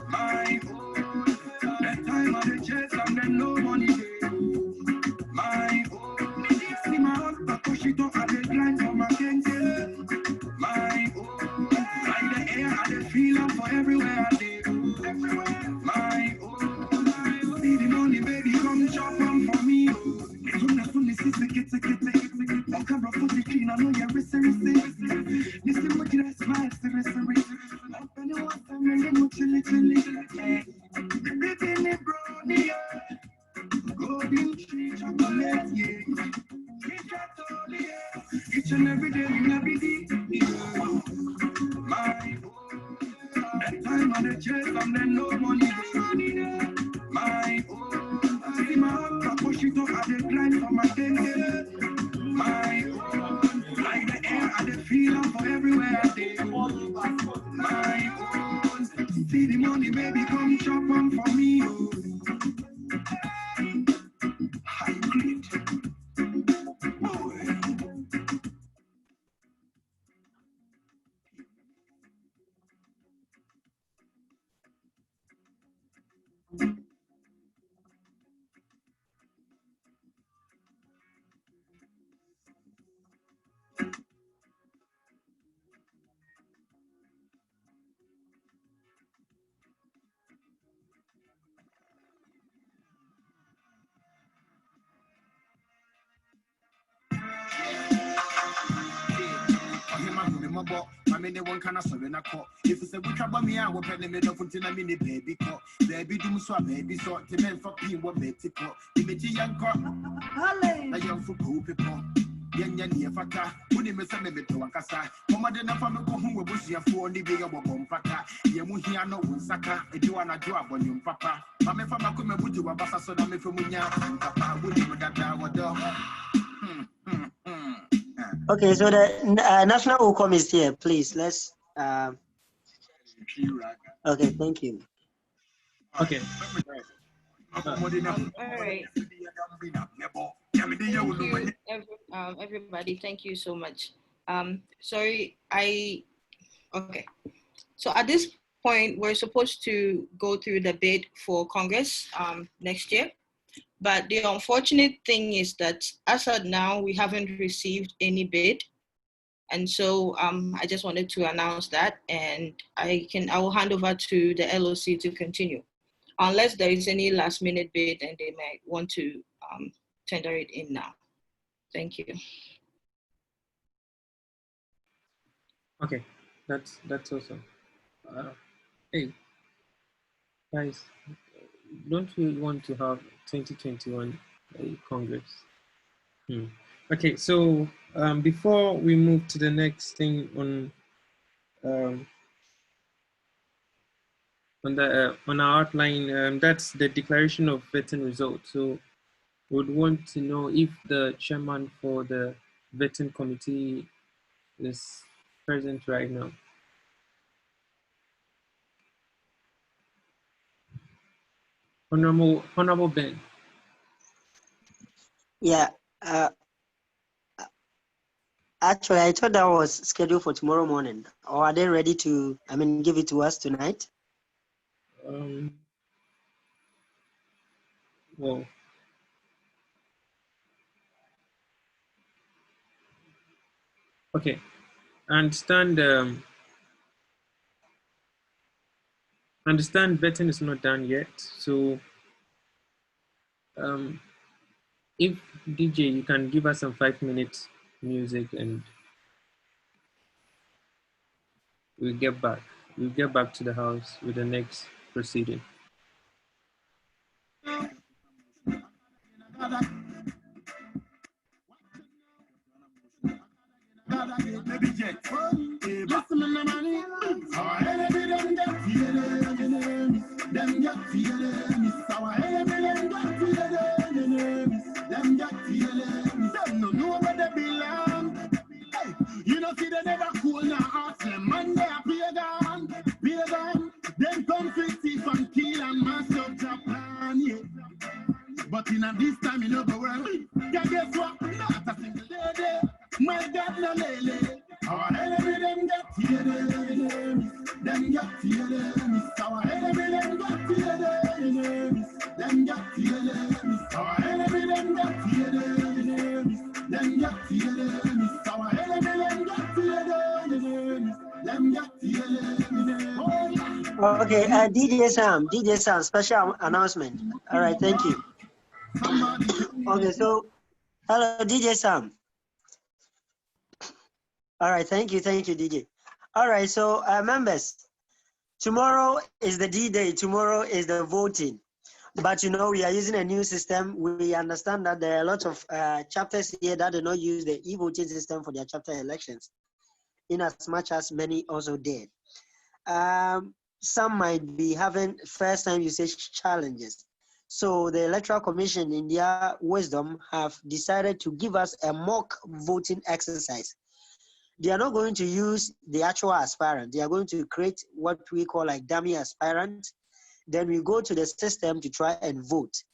My own. That time of the chest and then no money. My own. See my husband push it up at the line for my kenge. My own. Like the air and the feeling for everywhere I go. My own. See the money, baby, come chop on for me. This is the kitty. On camera for the clean, I know you're racing. This is what you smile, seriously. I'm penny one time and then chilly. Baby, brownie, yeah. Golden tree chocolate, yeah. Each and every day, every day. My own. That time on the chest, and then no money. My own. See my heart, I push it up at the climb for my kenge. My own. Like the air and the feeling for everywhere I go. My own. See the money, baby, come chop on for me. High grade. One kind of surrender call. If it's a good trouble, me, I will pay the middle for a mini baby call. Baby, do so baby, so the men for me, what make it call. Image young call. A young for cool people. Yan Fata, who did Miss Amid to Wakasa. Mama did not from a who was here for the big of Bompaka. Yamuhiano, Saka, a Joanna Joab on your papa. Mamma from a come with you, a bassa, so I'm from Munya, Papa, would you that I would do? Okay, so the national outcome is here. Please, let's. Okay, thank you. Okay. All right. Thank you, everybody. Thank you so much. Sorry, okay. So at this point, we're supposed to go through the bid for Congress next year. But the unfortunate thing is that as of now, we haven't received any bid. And so I just wanted to announce that, and I will hand over to the LOC to continue. Unless there is any last minute bid and they might want to tender it in now. Thank you. Okay, that's awesome. Hey, guys, don't we want to have 2021 Congress? Okay, so before we move to the next thing on our outline, that's the declaration of vetting results. So we would want to know if the chairman for the vetting committee is present right now. Honorable Ben. Yeah. Actually, I thought that was scheduled for tomorrow morning. Or are they ready to, give it to us tonight? Whoa. Okay, I understand. Understand betting is not done yet. So, if DJ, you can give us some 5 minutes music, and we'll get back. We'll get back to the house with the next proceeding. You know, see, they never cool now, ask them, man, they are pagan, then come fix it and kill and mash up Japan, yeah. But in a this time, you know, go well, yeah, guess what? Not a single lady, my God, no lady. Our enemy, them get here, them get here, our enemy, them get here, them get here, our enemy, them get here, them get here, our enemy, them get here, them get here. Okay, DJ Sam, special announcement. All right, thank you. Okay, so hello, DJ Sam. All right, thank you, DJ. All right, so members, tomorrow is the D-Day. Tomorrow is the voting. But you know, we are using a new system. We understand that there are a lot of chapters here that do not use the e-voting system for their chapter elections, in as much as many also did. Some might be having first-time usage challenges. So the Electoral Commission, in their wisdom, have decided to give us a mock voting exercise. They are not going to use the actual aspirant. They are going to create what we call like dummy aspirant. Then we go to the system to try and vote.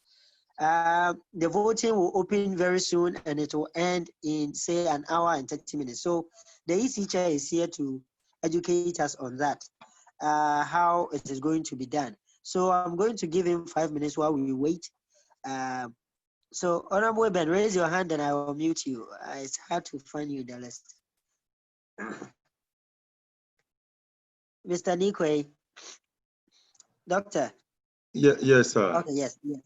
The voting will open very soon and it will end in say an hour and 30 minutes. So the EC chair is here to educate us on that, how it is going to be done. So I'm going to give him 5 minutes while we wait. So Honorable Ben, raise your hand and I will mute you. It's hard to find you in the list. Mr. Nikwe, Doctor. Yeah, yes, sir. Okay, yes. Okay.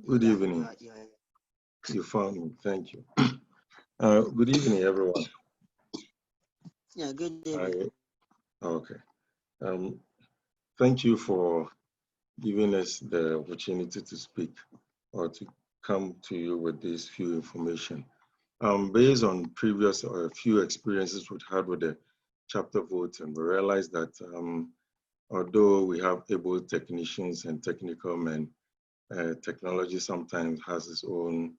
Good evening. You found me. Thank you. Good evening, everyone. Yeah, good evening. Okay. Thank you for giving us the opportunity to speak or to come to you with this few information. Based on previous or a few experiences we've had with the chapter vote, and we realized that although we have able technicians and technical men, technology sometimes has its own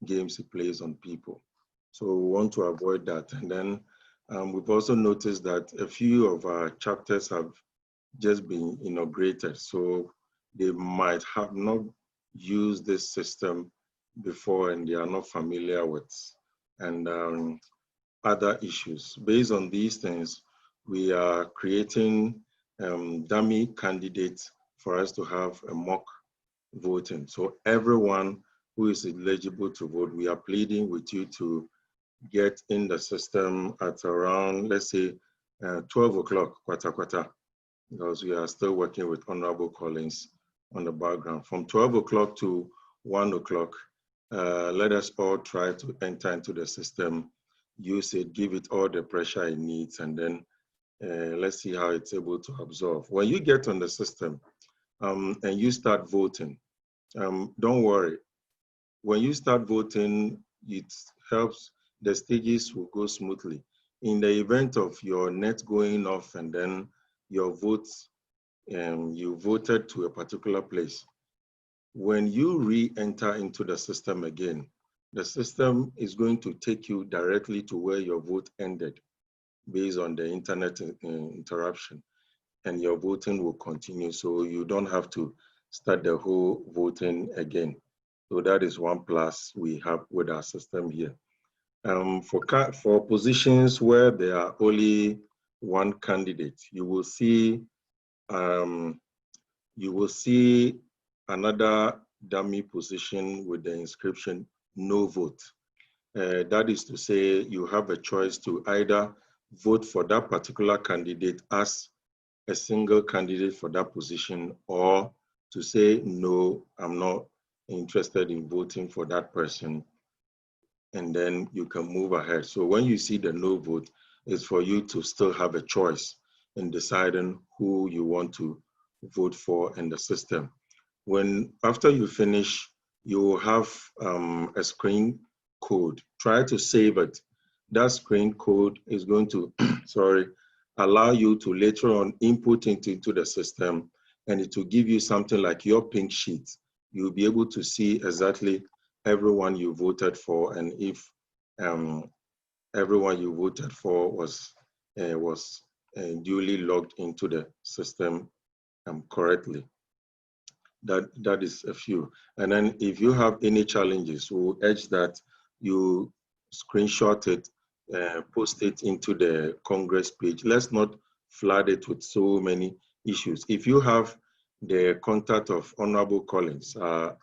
games it plays on people. So we want to avoid that. And then we've also noticed that a few of our chapters have just been inaugurated. So they might have not used this system before and they are not familiar with and other issues. Based on these things, we are creating dummy candidates for us to have a mock voting. So everyone who is eligible to vote, we are pleading with you to get in the system at around, let's say, 12 o'clock, quarter, because we are still working with Honorable Collins on the background. From 12 o'clock to 1 o'clock, let us all try to enter into the system, use it, give it all the pressure it needs, and then let's see how it's able to absorb. When you get on the system and you start voting, don't worry. When you start voting, it helps, the stages will go smoothly. In the event of your net going off and then your votes, you voted to a particular place, when you re-enter into the system again, the system is going to take you directly to where your vote ended based on the internet interruption, and your voting will continue. So you don't have to start the whole voting again. So that is one plus we have with our system here. For positions where there are only one candidate, you will see another dummy position with the inscription no vote. That is to say, you have a choice to either vote for that particular candidate as a single candidate for that position, or to say, no, I'm not interested in voting for that person. And then you can move ahead. So when you see the no vote, it's for you to still have a choice in deciding who you want to vote for in the system. When after you finish, you will have a screen code. Try to save it. That screen code is going to, allow you to later on input into the system, and it will give you something like your pink sheet. You'll be able to see exactly everyone you voted for, and if everyone you voted for was duly logged into the system correctly. That is a few. And then if you have any challenges, we'll urge that you screenshot it, post it into the Congress page. Let's not flood it with so many issues. If you have the contact of Honorable Collins, a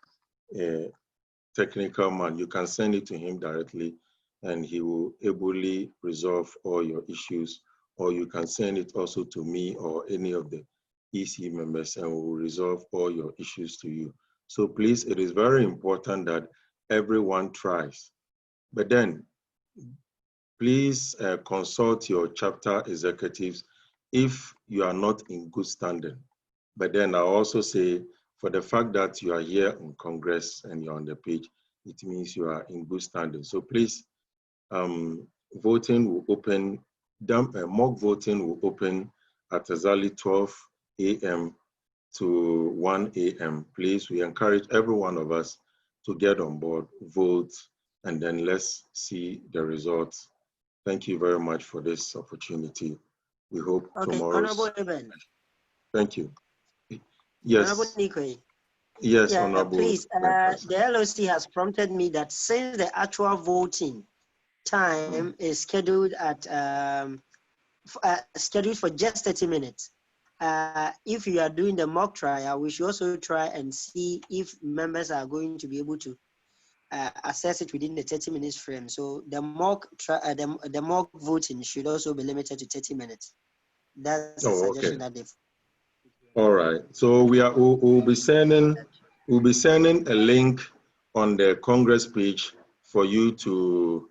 technical man, you can send it to him directly and he will ably resolve all your issues, or you can send it also to me or any of the EC members, and we will resolve all your issues to you. So please, it is very important that everyone tries. But then, please consult your chapter executives if you are not in good standing. But then I also say, for the fact that you are here in Congress and you're on the page, it means you are in good standing. So please, voting will open, mock voting will open at exactly 12 a.m. to 1 a.m. Please, we encourage every one of us to get on board, vote, and then let's see the results. Thank you very much for this opportunity. We hope tomorrow's... Honorable Eben. Thank you. Yes. Honorable Nikwe. Yes, yeah, Honorable. Please, the LOC has prompted me that since the actual voting time is scheduled at scheduled for just 30 minutes, if you are doing the mock trial, we should also try and see if members are going to be able to assess it within the 30 minutes frame. So the mock the mock voting should also be limited to 30 minutes. That's a suggestion that they've. All right. So we'll be sending a link on the Congress page for you to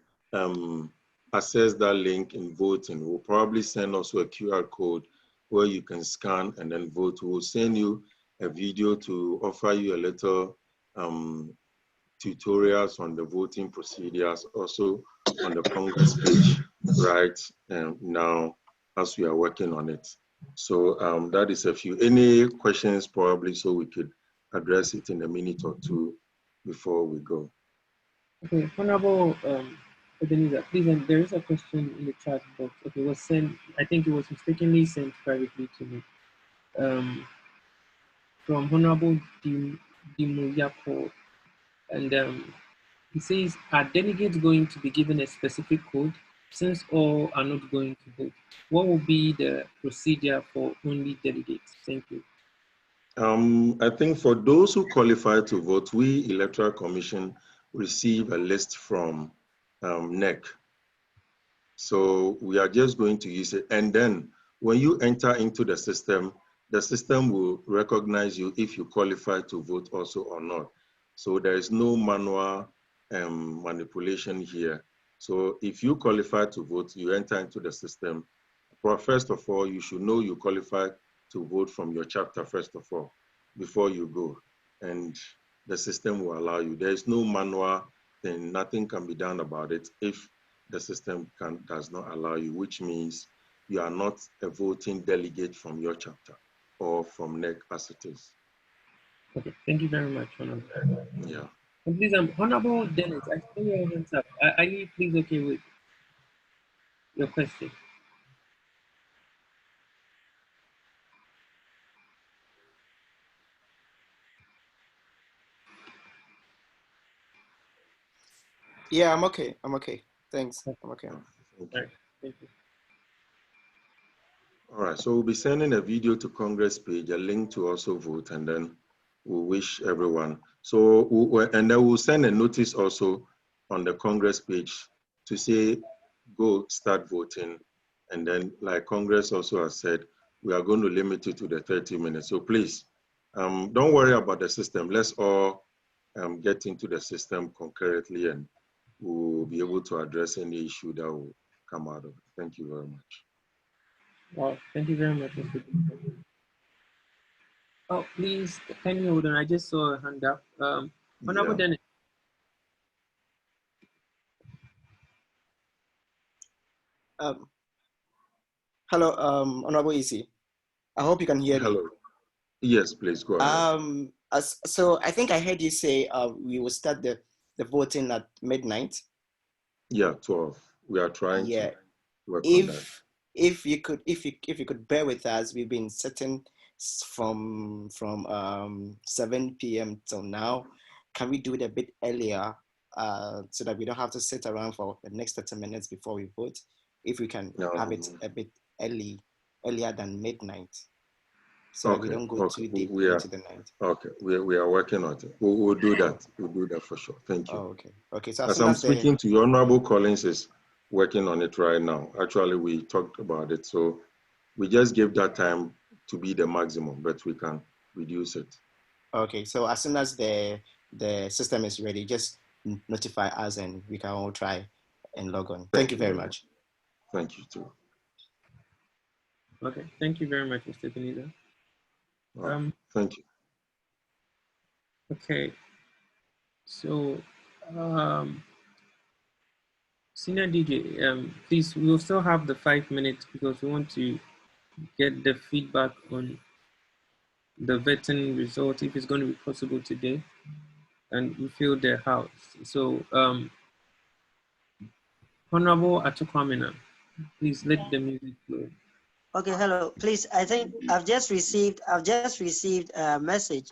access that link in voting. We'll probably send also a QR code where you can scan and then vote. We'll send you a video to offer you a little tutorials on the voting procedures also on the Congress page right now as we are working on it. So that is a few. Any questions probably so we could address it in a minute or two before we go. Okay, Honorable Ebenezer, please, there is a question in the chat box. Okay, it was sent, I think it was mistakenly sent privately to me. From Honorable Dimuyako, and he says, are delegates going to be given a specific code since all are not going to vote? What will be the procedure for only delegates? Thank you. I think for those who qualify to vote, we Electoral Commission receive a list from NEC. So we are just going to use it. And then when you enter into the system will recognize you if you qualify to vote also or not. So there is no manual manipulation here. So if you qualify to vote, you enter into the system. But first of all, you should know you qualify to vote from your chapter, first of all, before you go. And the system will allow you. There is no manual, then nothing can be done about it if the system does not allow you, which means you are not a voting delegate from your chapter or from NEC as it is. Okay, thank you very much, Honorable. Yeah. And please, Honorable Dennis, I see your hands up. Are you please okay with your question? Yeah, I'm okay. I'm okay. Thanks. I'm okay. Right. Thank you. All right, so we'll be sending a video to Congress page, a link to also vote, and then we wish everyone. So, and then we'll send a notice also on the Congress page to say, go start voting. And then, like Congress also has said, we are going to limit it to the 30 minutes. So please, don't worry about the system. Let's all get into the system concurrently, and we'll be able to address any issue that will come out of it. Thank you very much. Well, thank you very much. Oh, please, can you hold on? I just saw a hand up. Honorable Dennis. Hello, Honorable EC. I hope you can hear me. Hello. Yes, please go ahead. So I think I heard you say we will start the voting at midnight. Yeah, 12. We are trying to work on that. If you could bear with us, we've been sitting from 7 p.m. till now. Can we do it a bit earlier so that we don't have to sit around for the next 30 minutes before we vote? If we can have it a bit earlier than midnight, so that we don't go too deep into the night. Okay, we are working on it. We'll do that. We'll do that for sure. Thank you. Oh, okay. So as I'm speaking to you, Honorable Collins is working on it right now. Actually, we talked about it, so we just gave that time to be the maximum, but we can reduce it. Okay, so as soon as the system is ready, just notify us and we can all try and log on. Thank you very much. Thank you too. Okay, thank you very much, Mr. Benita. Thank you. Okay, so Senior DJ, please, we'll still have the 5 minutes because we want to get the feedback on the vetting result, if it's going to be possible today, and we fill the house. So, Honorable Atukwamina, please let the music flow. Okay, hello. Please, I think I've just received a message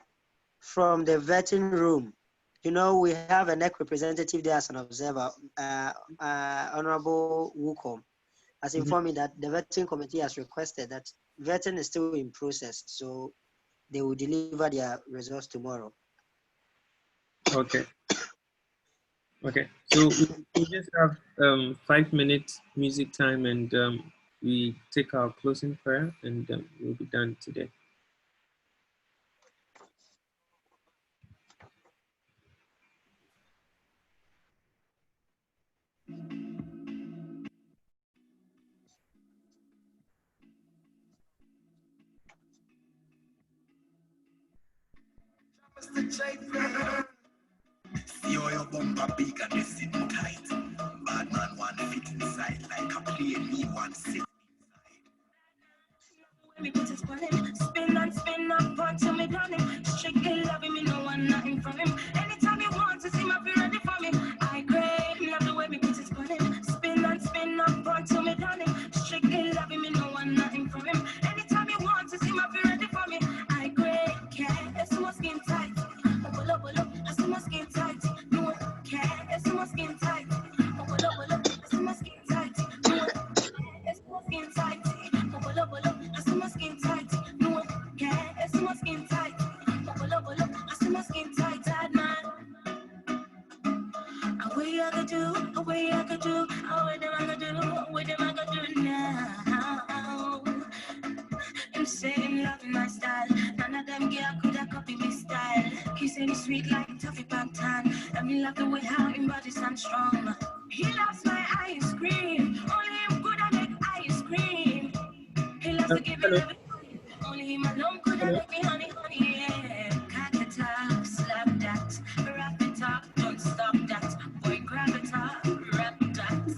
from the vetting room. You know, we have a NEC representative there as an observer, Honorable Wukom, has informed me that the vetting committee has requested that vetting is still in process, so they will deliver their results tomorrow. Okay. Okay, so we just have 5 minutes music time, and we take our closing prayer, and we'll be done today. See how your bumper big and you sit tight. Bad man one fit inside like a plane, me one sit inside. Me put his on him, spin and spin up until me done him. Strictly loving me, no one nothing from him. Anytime he wants to see me, be ready for me. I crave, love the way me put his on him, spin and spin up until me done him. Strictly loving me, no one nothing from him. Anytime he wants to see me, be ready for me. I crave, care, it's my skin tight. I see my skin tight. No care, it's my skin tight. I see my skin tight. No care, it's my skin tight. I see my skin tight. No care, it's my skin tight. I see my skin tight, tight man. What you gonna do? What you gonna do? What am I gonna do? What am I gonna do now? I'm saying love my style. None of them girl could have copied me style. He said he's sweet like toffee pan. And me love the way how him body stand strong. He loves my ice cream. Only him could have make ice cream. He loves to give me everything. Only him alone could have make me honey, yeah. Cock it up, slap that. Wrap it up, don't stop that. Boy, grab it up, wrap that.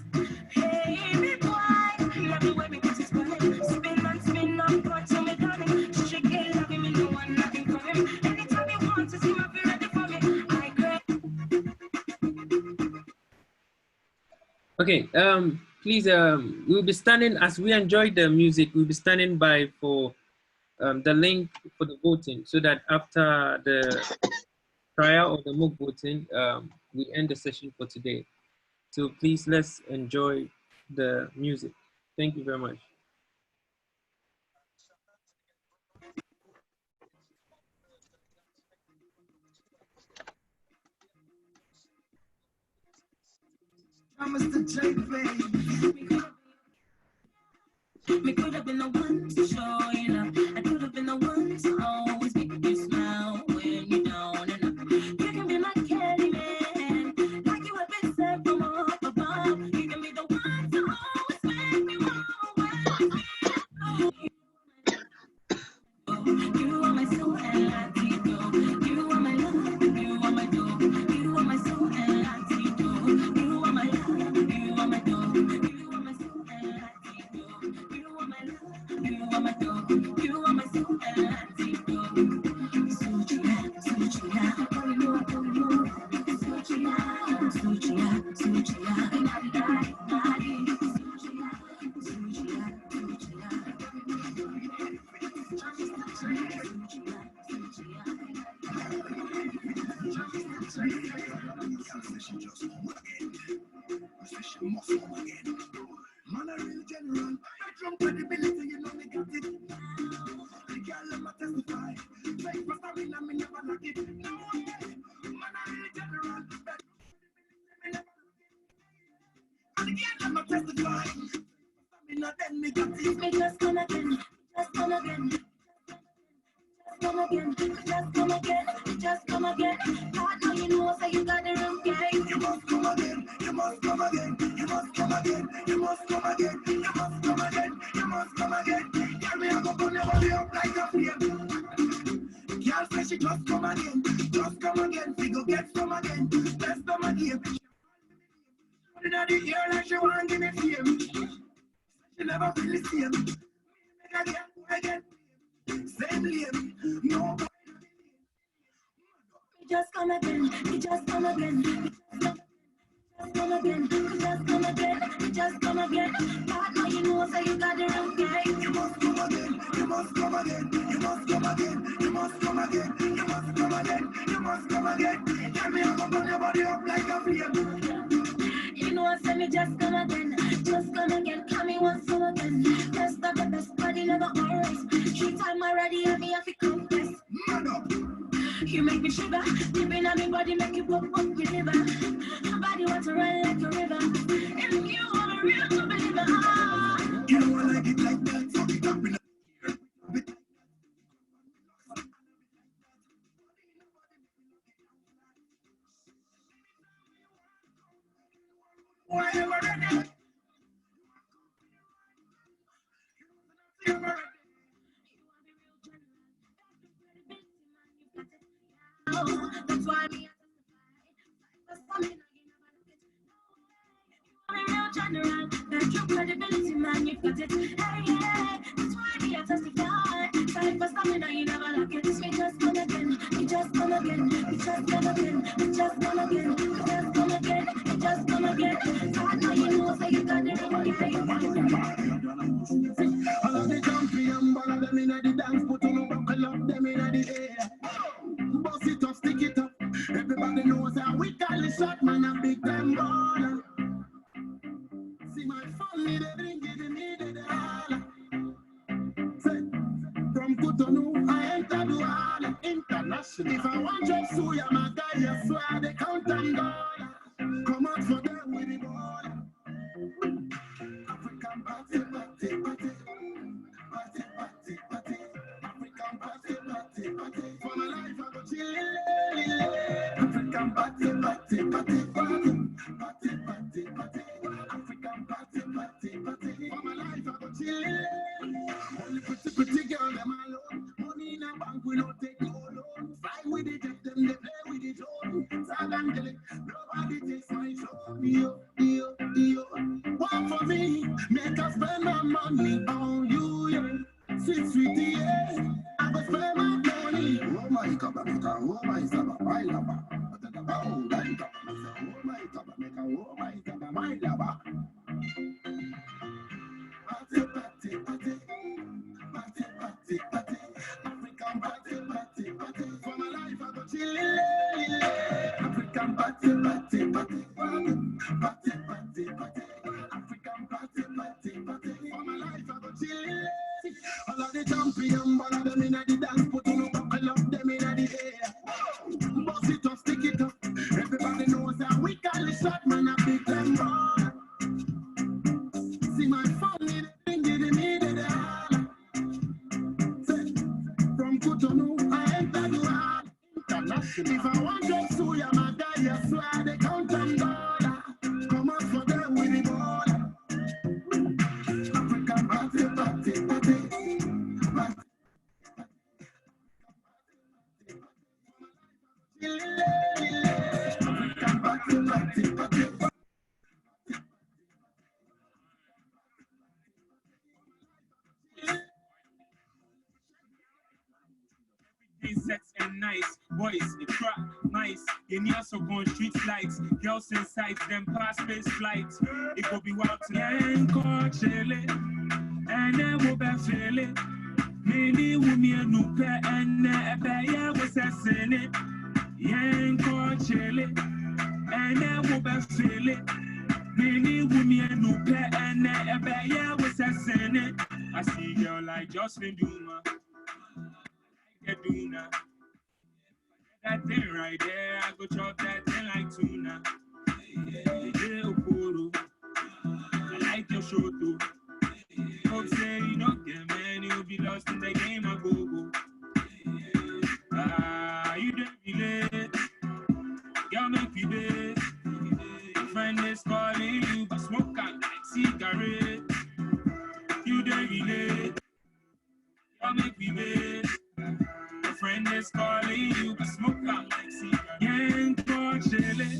Hey, me boy, love the way me put his body. Spin and spin up until me done him. Strictly loving me, no one nothing from him. Anytime he wants to see me, be ready for me. I crave. Okay, please, we'll be standing, as we enjoy the music, we'll be standing by for the link for the voting, so that after the trial or the mock voting, we end the session for today. So please, let's enjoy the music. Thank you very much. Me could have been the one to show you love. I could have been the one to always make you smile when you're down and up. You can be my candy man, like you have been sent from up above. You can be the one to always make me want you are my soul and Latino. You are my love, you are my dough. You are my soul and Latino. You are my love, you are my dough. You are my soul and Latino. You are my love, you are my dough. You are my soul and Latino. Suchia, Suchia, Suchia, Suchia, Suchia, Man, I real general. Bedroom credibility, you know me got it. The girl let me testify. Like for stamina, me never lack it. No way. Man, I real general. Bedroom credibility, me never lack it. And the girl let me testify. Stamina, then me got it. Me just come again. Just come again. Come again, just come again, just come again. God, now you know, so you got the room game. You must come again, you must come again, you must come again, you must come again, you must come again, you must come again. Girl, me a go burn your body up like a flame. Girl say she just come again, she go get some again, let's come again. She inna the ear like she want give me fame. She never feel the same. Make again. Same lane, no. Just come again, just come again, just come again, just come again, just come again. God, now you know, so you got the room game. You must come again, you must come again, you must come again, you must come again, you must come again, you must come again. Tell me I'm gonna burn your body up like a flame. You know I said me just come again, come me once more again. Best of the best, body never always. 3 times already, and me have to confess. Man up. You make me shiver, dipping on me body, make you pop up with liver. Your body wants to run like a river. If you want a real to believer, you know I like it like that. Fuck it up in a why am I ready? That's why me real general, that your credibility, man, you've got it. Hey, yeah, that's why me testify. Fight for stamina, you never lack it. We just come again, we just come again, we just come again, we just come again, we just come again, we just come again. God, now you know, so you got the ring. All of the champion, all of them in the dance, put on a buckle up, them in the air. Bust it up, stick it up. Everybody knows how we call the shot, man, a big time baller. See my family, they bring giving me the dollar. From Cotonou, I enter Douala International. If I want just suya, my guy, I swear they count and dollar. Come out for them with the ball. African party, party, party. Party, party, party. African party, party, party. For my life, I go chill. African party, party, party. Party, party, party, party. African party, party, party. For my life, I go chill. Only pretty girl, them alone. Money in a bank, we don't take no loan. Fly with it, take them, they play with it all. Sagangelic, nobody takes my show. Yo, yo, yo. Work for me, make us spend my money on you, yeah. Sweet, sweetie, yeah. I go spend my money. Oh my God, oh my Saba, my lover. Oh my God, oh my God, my lover. Party, party, party. Party, party, party. African party, party, party. For my life, I go chill. African party, party, party. Party, party, party. African party, party, party. For my life, I go chill. All of the champion, all of them in the dance, put on a buckle up, them in the air. Bust it up, stick it up. Everybody knows that we call the shot, man, a big time ball. Suya Magaya, swear they count them dollar. Come on for them with the border. African party, party, party. African party, party, party. Sex and nice, boys, the trap, nice. You need also go on street lights, girls inside them past space flights. It could be wild tonight. And then we'll be feeling. Many women no pay and a bear was a sinning. Yang chilly, and then we'll be feeling. Many women no pay and a bear was a sinning. I see girl like Jocelyn Duma. Duna. That thing right there, I go chop that thing like tuna. Yeah, I like your show too. Folks say you don't get man, you'll be lost in the game of go-go. You don't be late. Y'all make me bait. Your friend is calling you, but smoke out like cigarette. You don't be late. Y'all make me bait. Friend is calling you, but smoke out like cigarette. Yang chilly,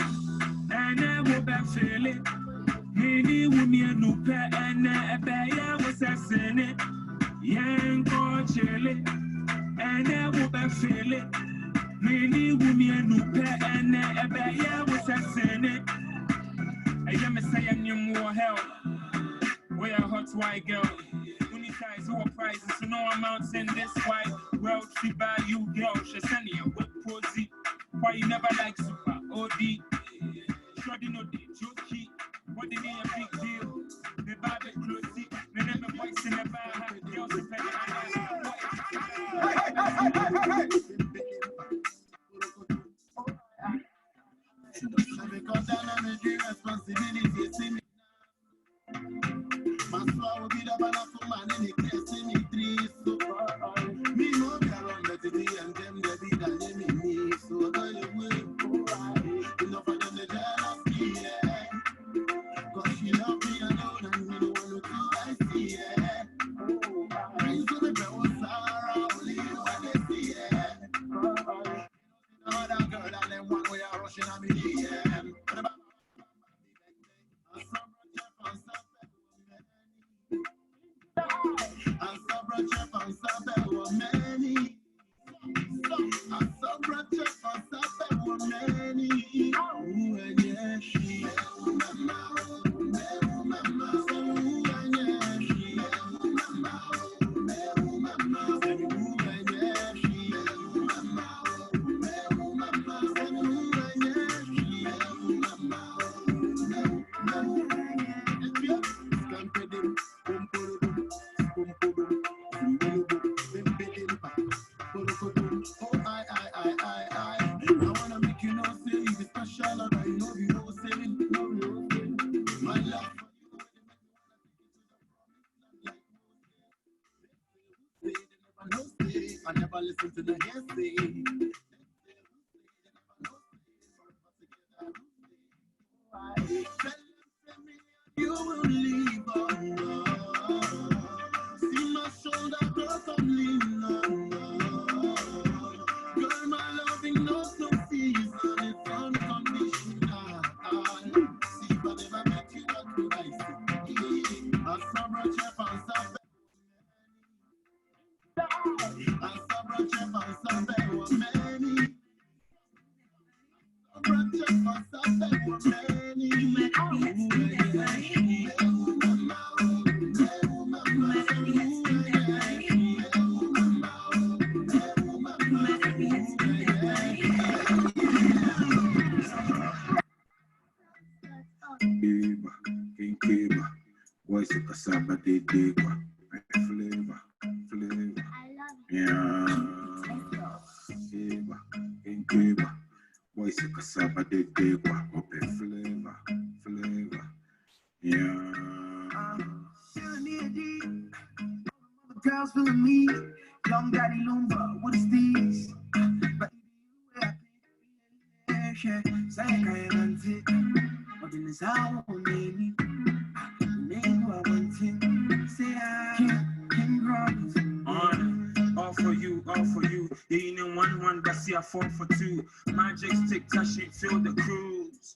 and I will be feeling. Many women no pay and a bear was a sinning. Yang chilly, and I will be feeling. Many women no pay and a bear was a sinning. I am a saying you more help. We are hot white girl. Guys who are prizes, so no amounts in this white world. She buy you, girl. She send you with posy. Why you never like super OD? Shoddy no day, jokey. What they need a big deal? They buy the clothes. They never voice in the bar. Girls in the my soul will be the banner for man and it gets in me three. So me no care on the day and them they be the enemy. So I will enough of them the jealousy, yeah. Cause she love me alone and me the one who do I see, yeah. I used to be very sorrow, only you and they see, yeah. Another girl and them one way are rushing at me, yeah. I never listen to the hearsay. You will leave on. See my shoulder, girl, I'm leaning on. Girl, my loving knows no season, it's unconditional. See, but if I met you, what would I say? I saw bro chef and sabe. I saw bro chef and sabe were many. Bro chef and sabe were many. Voice of cassava, they dig flavor, yeah, flavor, voice of cassava, they dig flavor, yeah. Girls feeling me, young daddy Lumba, what is these? But share, say I can't see. But in this hour, maybe, name I want him. Say I can run. All for you, all for you. Yeah, you know one, that's here 4 for 2. Magic stick, touching, fill the cruise.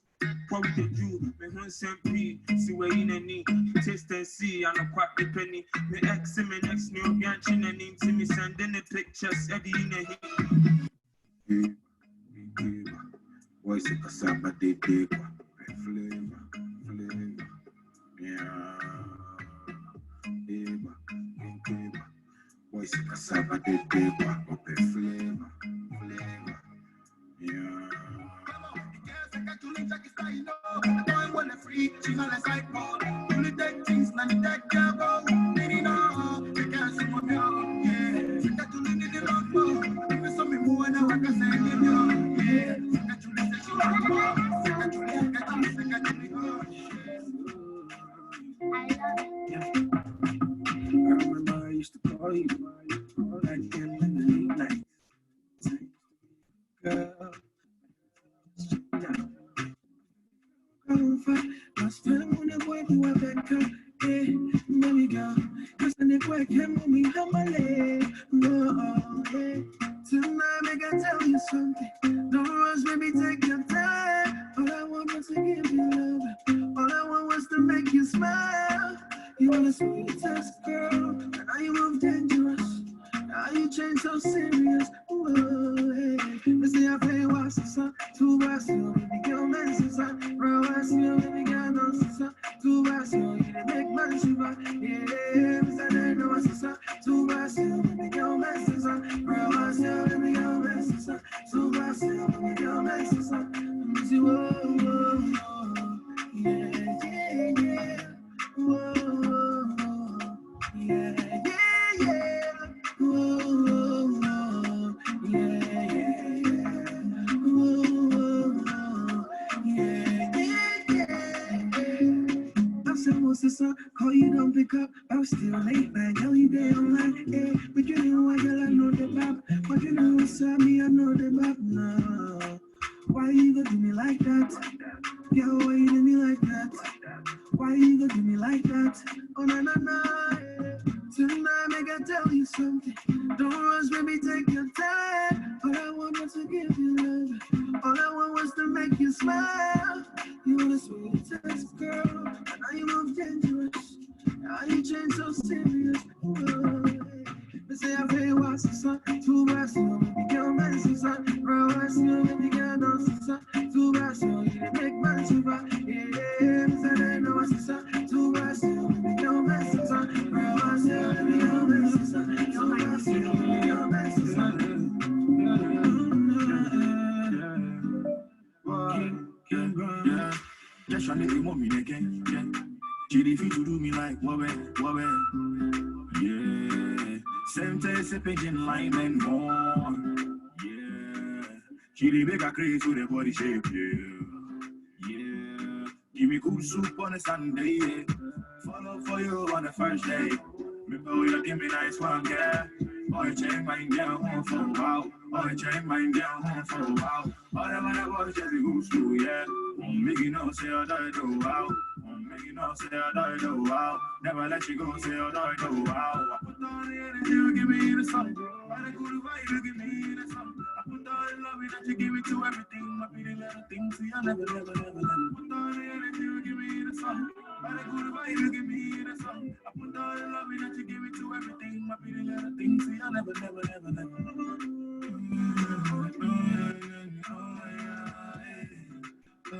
What we do, me hun sempi, see where in any taste and see, and a quack the penny. Me ex and me next new bianchin and into me sending the pictures, Eddie in a heat. Voice of cassava, they dig flavor, yeah. Voice of cassava, they dig flavor, yeah. When free, she's not a psycho. Only take things, not the tech go. Lady, no, they can't see my girl. Yeah, she got to need the love more. If it's something more, I can say, yeah. She got to listen, she got to listen, I remember I used to call you back in the late night. Girl, last time when the boy who have that car, hey, baby girl, cause the boy came with me, I'm a leg, no, hey. Tonight, I gotta tell you something. Don't rush, baby, take your time. All I want was to give you love. All I want was to make you smile. You were the sweetest girl, and now you move dangerous. Now you change so serious. Whoa, hey. Me say I play what's the sun, two bars, you baby girl, man, sister. Bro, I see you, baby girl, no sister. Two bars, you didn't make man shiver. Yeah, me say I know what's the sun, two bars, you baby girl, man, sister. Bro, I see you, baby girl, man, sister. Two bars, you baby girl, man, sister. Me say whoa, whoa, whoa, yeah, yeah, yeah. Whoa, whoa, whoa, yeah, yeah, yeah. Whoa, whoa, whoa, yeah, yeah, yeah. Whoa, whoa, whoa, yeah, yeah, yeah. I said, what's the song? Call you, don't pick up. I'm still late, man. Girl, you there online, yeah. But you know why, girl, I know the bop. But you know what's up, me, I know the bop. No. Why you gonna do me like that? Girl, why you do me like that? Why you gonna do me like that? Oh, na, na, na, yeah. Tonight, I gotta tell you something. Don't rush, baby, take your time. All I want was to give you love. All I want was to make you smile. You were the sweetest girl, and now you move dangerous. Now you change so serious. Whoa, hey. They say I play what's the sun, two bars, you baby girl, man, sister. Bro, I see you, baby girl, no sister. Two bars, you didn't make man shiver. Yeah, me say I know what's the sun, two bars, you baby girl, man, sister. Bro, I see you, baby girl, man, sister. Two bars, you baby girl, man, sister. Yeah, just trying to be more me again. Yeah, she refuse to do me like wobble. Yeah, same taste, a pigeon line and more. Yeah, she the make a craze with her body shape. Yeah, give me good soup on a Sunday. Yeah. Follow for you on the first day. Remember you give me nice one, yeah. Oh, you change my down home for a while. Oh, you change my down home for a while. All the money was just a good school, yeah. Make you know, say I die do wow. Make you know, say I die do wow. Never let you go, say I die do wow. I put all the energy, you give me the song. All the good vibe, you give me the song. I put all the love that you give me to everything. I be the little things, so you never. Put all the energy, you give me the song. All the good vibe, you give me the song. I put all the love that you give me to everything. I be the little things, so you never. Oh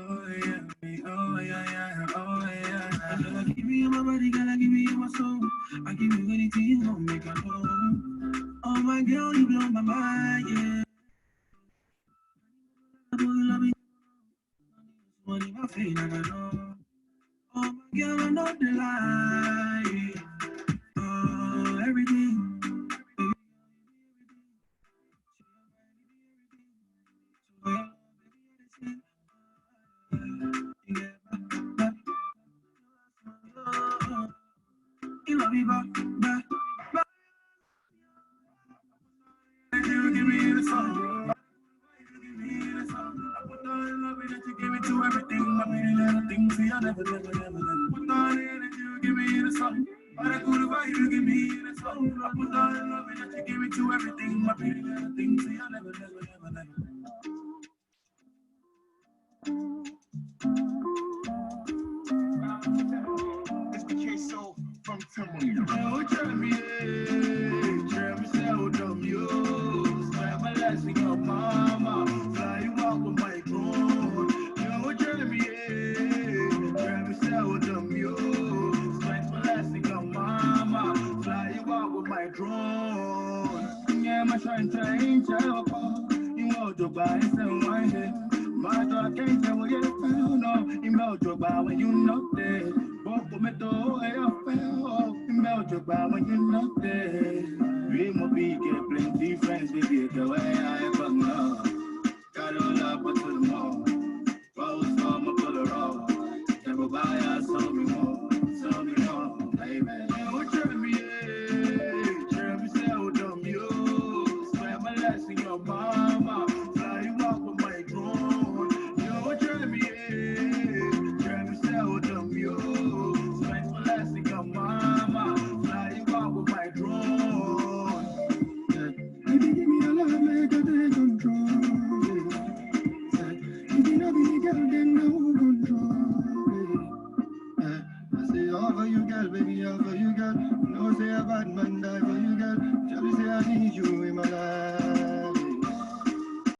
yeah. I give you my body, gotta give you my soul. I give you anything you gon' make a home. Oh my girl, you blow my mind, yeah. I love you, money my feet, I know. Oh my girl, I know the lie. Oh, everything. You love me back. You give me the song. I put all that you give me to everything. My pretty little things, see, I never. Put on the energy, you give me the sun. All that good vibe, you give me the sun. I put on the love that you give me to everything. My pretty little things, see, I never. It's the K-So from Timberland. Oh, try me, so dumb, yo. Spend my last with your mama. Fly you out with my drone. Yo, try me, so dumb, yo. Spend my last with your mama. Fly you out with my drone. Yeah, my shine, you want to buy some wine. My dog can't tell what you feel, no. You melt your bow when you know that. Both of me do I feel. You melt your bow when you know that. We will be get plenty friends with you the way I ever know. Got all love but to the mall. Rose on my color roll. Never buy us, show me more, baby. Oh, try me, so dumb, yo. Swear my last in your mama. Fly you out with my drone. Yo, try me, so dumb, yo. Swear my last in your mama. Fly you out with my drone. Baby, give me a love, make a take control. You be a big girl, then no control. I say all for you, girl, baby, all for you, girl. No say a bad man die for you, girl. Tell me say I need you in my life.